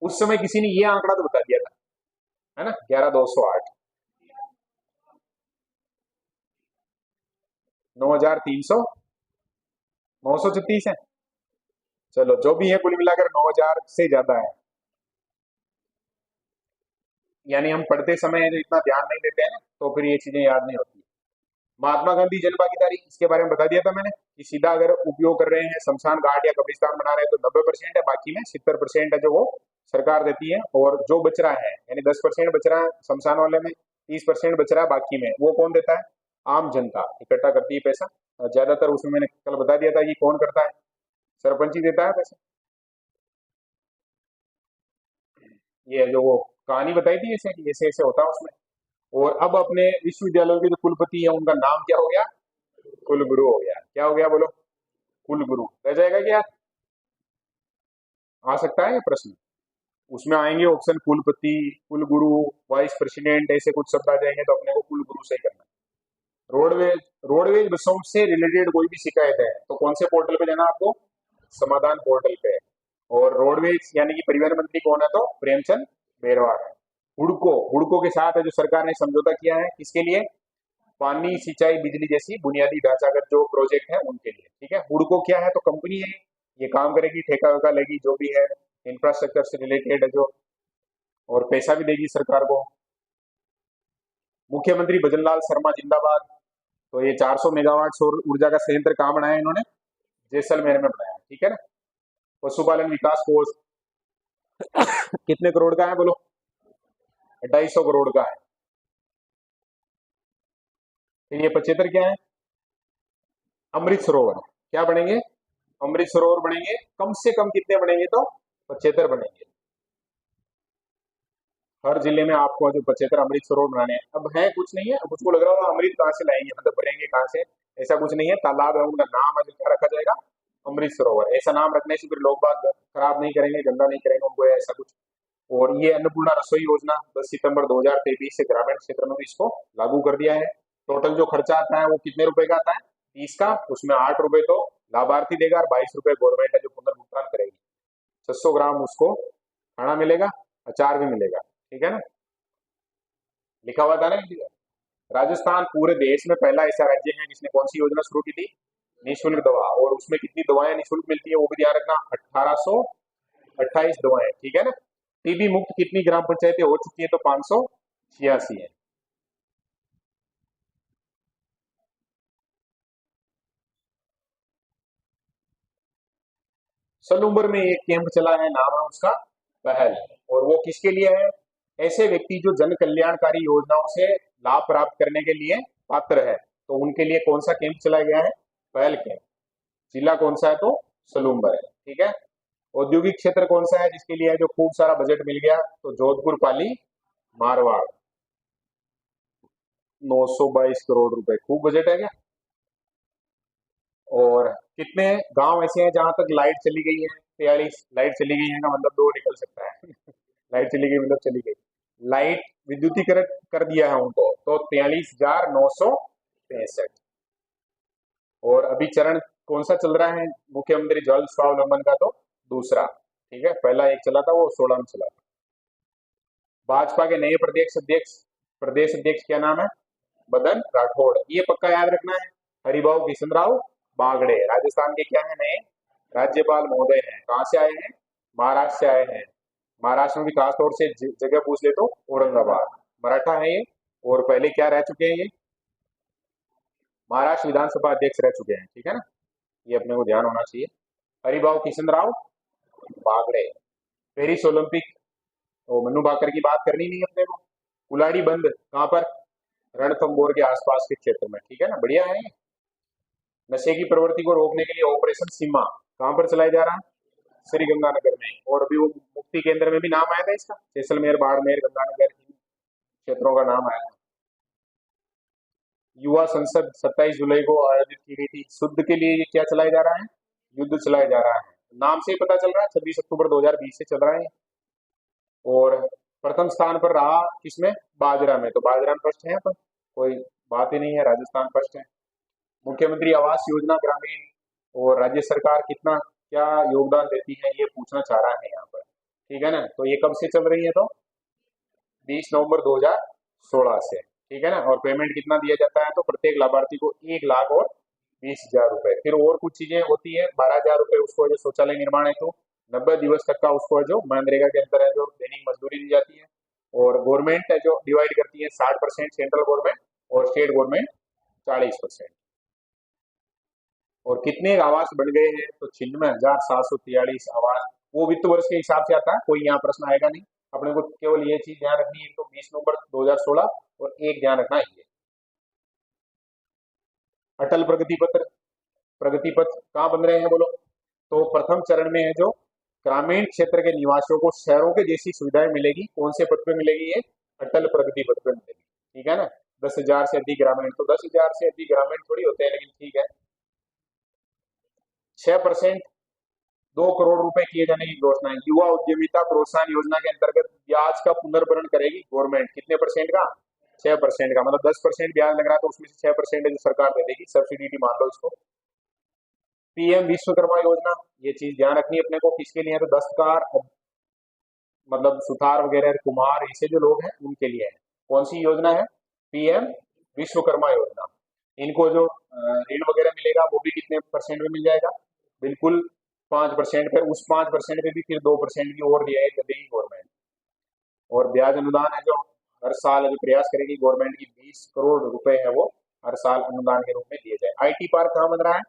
उस समय किसी ने ये आंकड़ा तो बता दिया था, है ना, 11,208, 9,300, 936 है। चलो जो भी है कुल मिलाकर 9,000 से ज्यादा है। यानी हम पढ़ते समय जो इतना ध्यान नहीं देते हैं ना, तो फिर ये चीजें याद नहीं होती। महात्मा गांधी जन भागीदारी, इसके बारे में बता दिया था मैंने कि सीधा अगर उपयोग कर रहे हैं, शमशान घाट या कब्रिस्तान बना रहे हैं तो 90% है, बाकी में 70% है जो वो सरकार देती है। और जो बच रहा है यानी 10% बच रहा है शमशान वाले में, 30% बच रहा है बाकी में, वो कौन देता है, आम जनता इकट्ठा करती है पैसा। और ज्यादातर उसमें मैंने कल बता दिया था कि कौन करता है, सरपंच ही देता है पैसा। ये जो वो कहानी बताई थी ऐसे कि ऐसे ऐसे होता है उसमें। और अब अपने विश्वविद्यालयों के जो कुलपति है उनका नाम क्या हो गया, कुलगुरु हो गया। क्या हो गया बोलो, कुलगुरु रह जाएगा क्या, आ सकता है ये प्रश्न। उसमें आएंगे ऑप्शन कुलपति, कुलगुरु, वाइस प्रेसिडेंट, ऐसे कुछ शब्द आ जाएंगे, तो अपने को कुलगुरु से ही करना है। रोडवेज, रोडवेज बसों से रिलेटेड कोई भी शिकायत है तो कौन से पोर्टल पे जाना आपको, समाधान पोर्टल पे। और रोडवेज यानी कि परिवहन मंत्री कौन है, तो प्रेमचंद बेरवाल है। हुड़को, हुड़को के साथ है जो सरकार ने समझौता किया है, किसके लिए, पानी सिंचाई बिजली जैसी बुनियादी ढांचागत जो प्रोजेक्ट है उनके लिए, ठीक है। हुड़को क्या है, तो कंपनी है, ये काम करेगी, ठेका वेका लेगी जो भी है, इंफ्रास्ट्रक्चर से रिलेटेड है जो, और पैसा भी देगी सरकार को। मुख्यमंत्री भजनलाल शर्मा जिंदाबाद, तो ये 400 मेगावाट सौर ऊर्जा का संयंत्र कहाँ बनाया इन्होंने, जैसलमेर में बनाया, ठीक है ना। पशुपालन विकास कोष कितने करोड़ का है बोलो, 250 करोड़ का है। फिर ये 75 क्या है, अमृत सरोवर, क्या बनेंगे, अमृत सरोवर बनेंगे, कम से कम कितने बनेंगे, तो 75 बनेंगे। हर जिले में आपको जो 75 अमृत सरोवर बनाने हैं। अब है कुछ नहीं है, अब उसको लग रहा होगा अमृत कहाँ से लाएंगे, मतलब भरेंगे कहाँ से, ऐसा कुछ नहीं है। तालाब है, उनका नाम है जो क्या रखा जाएगा, अमृत सरोवर। ऐसा नाम रखने से फिर लोग बात खराब नहीं करेंगे, गंदा नहीं करेंगे उनको, ऐसा कुछ। और ये अन्नपूर्णा रसोई योजना 10 सितंबर 2023 से ग्रामीण क्षेत्र में भी इसको लागू कर दिया है। टोटल जो खर्चा आता है वो कितने रुपए का आता है, 30 का, उसमें 8 रुपए तो लाभार्थी देगा और 22 रुपए गवर्नमेंट है जो पुनर्भुगतान करेगी। 600 ग्राम उसको खाना मिलेगा, अचार भी मिलेगा, ठीक है ना। लिखा हुआ था ना, राजस्थान पूरे देश में पहला ऐसा राज्य है जिसने कौन सी योजना शुरू की थी, निःशुल्क दवा, और उसमें कितनी दवाएं निःशुल्क मिलती है वो भी ध्यान रखना, 1828 दवाएं, ठीक है ना। टीबी मुक्त कितनी ग्राम पंचायतें हो चुकी है, तो 586 है। सलूम्बर में एक कैंप चला है, नाम है उसका पहल, और वो किसके लिए है, ऐसे व्यक्ति जो जन कल्याणकारी योजनाओं से लाभ प्राप्त करने के लिए पात्र है, तो उनके लिए कौन सा कैंप चलाया गया है, पहल कैंप। जिला कौन सा है, तो सलूम्बर है, ठीक है। औद्योगिक क्षेत्र कौन सा है जिसके लिए है जो खूब सारा बजट मिल गया, तो जोधपुर पाली मारवाड़, 922 करोड़ रुपए, खूब बजट है क्या। और कितने गांव ऐसे हैं जहां तक लाइट चली गई है, 43 लाइट चली गई है का मतलब दो निकल सकता है लाइट चली गई मतलब चली गई, लाइट विद्युतीकरण कर दिया है उनको, तो 43,965। और अभी चरण कौन सा चल रहा है, मुख्यमंत्री जल स्वावलंबन का, तो दूसरा, ठीक है, पहला एक चला था वो 16 में चला था। भाजपा के नए प्रदेश अध्यक्ष क्या नाम है, मदन राठौड़, ये पक्का याद रखना है। हरिभाऊ किशनराव बागड़े राजस्थान के क्या है, नए राज्यपाल महोदय हैं, कहां से आए हैं, महाराष्ट्र से आए हैं। महाराष्ट्र में भी खास तौर से जगह पूछ ले तो औरंगाबाद, मराठा है ये, और पहले क्या रह चुके हैं, ये महाराष्ट्र विधानसभा अध्यक्ष रह चुके हैं, ठीक है ना, ये अपने को ध्यान होना चाहिए। हरिभाऊ किशनराव बागड़े। पेरिस ओलंपिक, तो मनु भाकर की बात करनी नहीं अपने को। कुलाड़ी बंद कहां पर, रणथंबोर के आसपास के क्षेत्र में, ठीक है ना, बढ़िया है। नशे की प्रवृत्ति को रोकने के लिए ऑपरेशन सीमा कहां पर चलाया जा रहा है, श्री गंगानगर में, और अभी वो मुक्ति केंद्र में भी नाम आया था इसका, जैसलमेर, बाड़मेर, गंगानगर, इन क्षेत्रों का नाम आया था। युवा संसद 27 जुलाई को आयोजित की गई थी, शुद्ध के लिए ये क्या चलाया जा रहा है, युद्ध चलाया जा रहा है, नाम से ही पता चल रहा है, 26 अक्टूबर 2020 से चल रहा है। और प्रथम स्थान पर रहा किसमें, बाजरा में, तो बाजरा में फर्स्ट है, पर कोई बात ही नहीं है, राजस्थान फर्स्ट है। मुख्यमंत्री आवास योजना ग्रामीण और राज्य सरकार कितना क्या योगदान देती है, ये पूछना चाह रहा है यहाँ पर, ठीक है ना। तो ये कब से चल रही है, तो 20 नवंबर 2016 से, ठीक है ना। और पेमेंट कितना दिया जाता है, तो प्रत्येक लाभार्थी को 1,20,000 रुपए। फिर और कुछ चीजें होती है, 12,000 रुपए उसको जो शौचालय निर्माण है, तो 90 दिवस तक का उसको जो मनरेगा के अंतर है जो दैनिक मजदूरी दी जाती है। और गवर्नमेंट है जो डिवाइड करती है, 60% सेंट्रल गवर्नमेंट और स्टेट गवर्नमेंट 40%। और कितने आवास बन गए हैं, तो 96,743 आवास, वो वित्त वर्ष के हिसाब से आता है, कोई यहाँ प्रश्न आएगा नहीं, अपने को केवल ये चीज ध्यान रखनी है, तो 20 नवंबर 2016, और एक ध्यान रखना है, अटल प्रगति पथ कहाँ बन रहे हैं बोलो, तो प्रथम चरण में है जो ग्रामीण क्षेत्र के निवासियों को शहरों के जैसी सुविधाएं मिलेगी, कौन से पद पे मिलेगी, ये अटल प्रगति पथ पे मिलेगी, ठीक है ना। 10,000 से अधिक ग्रामीण, तो 10,000 से अधिक ग्रामीण थोड़ी होते हैं, लेकिन ठीक है। 6% 2 करोड़ रुपए किए जाने की घोषणा है। युवा उद्यमिता प्रोत्साहन योजना के अंतर्गत ब्याज का पुनर्भरण करेगी गवर्नमेंट, कितने परसेंट का, 6% का, मतलब 10% ब्याज लग रहा है, तो उसमें से 6% जो सरकार दे देगी, सब्सिडी मान लो इसको। पीएम विश्वकर्मा योजना, ये चीज ध्यान रखनी है अपने को, किसके लिए है, तो दस्तकार, मतलब सुथार वगैरह, कुम्हार, ऐसे जो लोग हैं उनके लिए है। कौन सी योजना है, पीएम विश्वकर्मा योजना। इनको जो ऋण वगैरह मिलेगा वो भी कितने परसेंट में मिल जाएगा, बिल्कुल 5% पे, उस 5% पे भी फिर 2% की और रियायत देगी गवर्नमेंट। और ब्याज अनुदान है जो हर साल अभी प्रयास करेगी गवर्नमेंट की, 20 करोड़ रुपए है वो हर साल अनुदान के रूप में दिए जाए। आईटी पार्क कहाँ बन रहा है,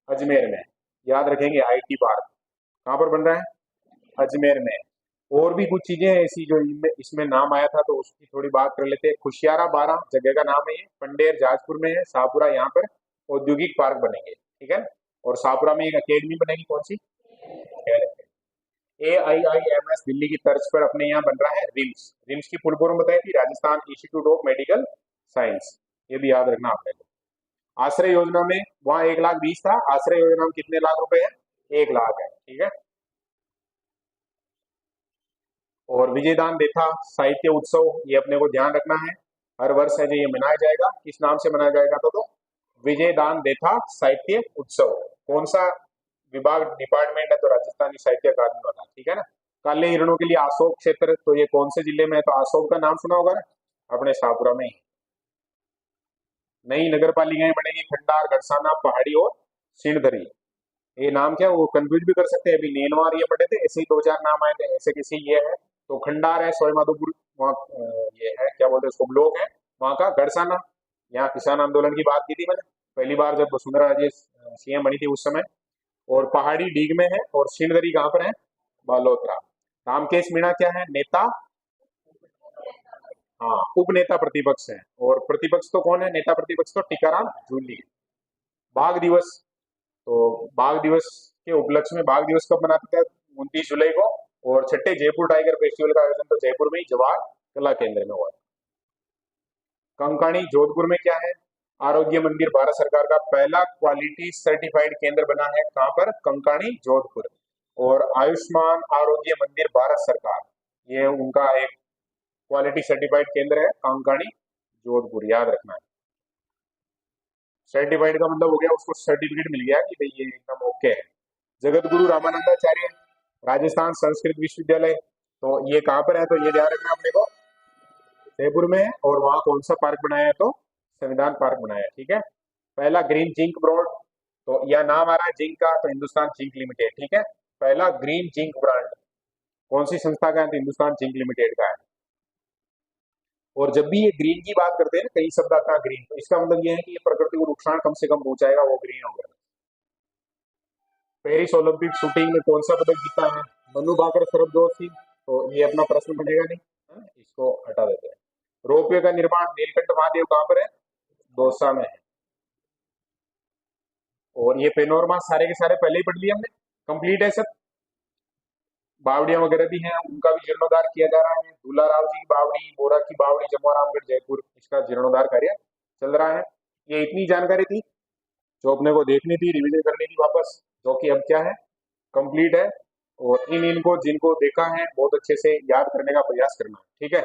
अजमेर में, याद रखेंगे, आईटी पार्क कहाँ पर बन रहा है, अजमेर में। और भी कुछ चीजें ऐसी जो इसमें नाम आया था, तो उसकी थोड़ी बात कर लेते हैं। खुशियारा 12 जगह का नाम है, ये पंडेर जाजपुर में है, शाहपुरा यहाँ पर औद्योगिक पार्क बनेंगे, ठीक है। और शाहपुरा में एक अकेडमी बनेगी, कौन सी, AIIMS दिल्ली की तर्ज पर अपने यहाँ बन रहा है रिम्स। रिम्स की फुल फॉर्म बताई थी, Rajasthan institute of medical science, ये भी याद रखना आपने को। आश्रय योजना में वहां 1,20,000 था, आश्रय योजना में कितने लाख रुपए है, 1,00,000 है, ठीक है। और विजयदान देथा साहित्य उत्सव, ये अपने को ध्यान रखना है, हर वर्ष है जो ये मनाया जाएगा, किस नाम से मनाया जाएगा, तो विजयदान देथा साहित्य उत्सव। कौन सा विभाग डिपार्टमेंट है, तो राजस्थानी साहित्य अकादमी वाला, ठीक है ना। काले हिरणों के लिए आशोक क्षेत्र, तो ये कौन से जिले में है, तो आशोक का नाम सुना होगा ना, अपने शाहपुरा में ही। नई नगर पालिकाएं बनेगी, खंडार, गड़साना, पहाड़ी और सिणधरी, ये नाम क्या वो कंफ्यूज भी कर सकते हैं। अभी नेनवार ये पढ़े थे, ऐसे ही दो चार नाम आए थे, ऐसे किसी ये है। तो खंडार है सवाई माधोपुर, वहाँ ये है क्या बोलते हैं उसको, ब्लॉक है वहाँ का। गड़साना, यहाँ किसान आंदोलन की बात की थी मैंने पहली बार जब वसुंधरा राजे सीएम बनी थी उस समय। और पहाड़ी डीग में है। और सिणधरी कहाँ पर है, बालोतरा। रामकेश मीणा क्या है, नेता, हाँ उपनेता प्रतिपक्ष है। और प्रतिपक्ष तो कौन है, नेता प्रतिपक्ष तो टीकाराम जूली है। बाघ दिवस, तो बाघ दिवस के उपलक्ष्य में बाघ दिवस कब मनाते थे, 29 जुलाई को। और छठे जयपुर टाइगर फेस्टिवल का आयोजन तो जयपुर में ही जवाहर कला केंद्र में हुआ। कंकाणी जोधपुर में क्या है, आरोग्य मंदिर भारत सरकार का पहला क्वालिटी सर्टिफाइड केंद्र बना है, कहां पर, कंकाणी जोधपुर। और आयुष्मान आरोग्य मंदिर भारत सरकार, ये उनका एक क्वालिटी सर्टिफाइड केंद्र है, कंकाणी जोधपुर, याद रखना है। सर्टिफाइड का मतलब हो गया उसको सर्टिफिकेट मिल गया कि भाई ये एकदम ओके है। जगत गुरु रामानंदाचार्य राजस्थान संस्कृत विश्वविद्यालय, तो ये कहाँ पर है, तो ये ध्यान रखना अपने को, जयपुर में है। और वहाँ कौन सा पार्क बनाया है, तो संविधान पार्क बनाया है, ठीक है। पहला ग्रीन जिंक ब्रांड, तो यह नाम आ रहा है जिंक का, तो हिंदुस्तान जिंक लिमिटेड, ठीक है। पहला ग्रीन जिंक ब्रांड कौन सी संस्था का है, तो हिंदुस्तान जिंक लिमिटेड का है। और जब भी ये ग्रीन की बात करते हैं ना, कई शब्द आता है ग्रीन, तो इसका मतलब ये है कि ये प्रकृति को नुकसान कम से कम पहुंचाएगा, वो ग्रीन होगा। पेरिस ओलंपिक शूटिंग में कौन सा पदक जीता है, मनु भाकर सरबजोत सिंह, तो ये अपना प्रश्न बनेगा नहीं, हाँ, इसको हटा देते हैं। रोपवे का निर्माण नीलकंठ महादेव कहां पर है, दौसा में है। और ये पेनोरमा सारे के सारे पहले ही पढ़ लिए हमने, कंप्लीट है सब। बावड़ियां वगैरह भी हैं, उनका भी जीर्णोद्धार किया जा रहा है। दूल्हा राव जी की बावड़ी, बोरा की बावड़ी, जमवारामगढ़ जयपुर, इसका जीर्णोद्धार कार्य चल रहा है। ये इतनी जानकारी थी जो अपने को देखनी थी, रिवीजन करनी थी वापस, जो कि अब क्या है, कंप्लीट है। और इन इनको जिनको देखा है बहुत अच्छे से याद करने का प्रयास करना, ठीक है।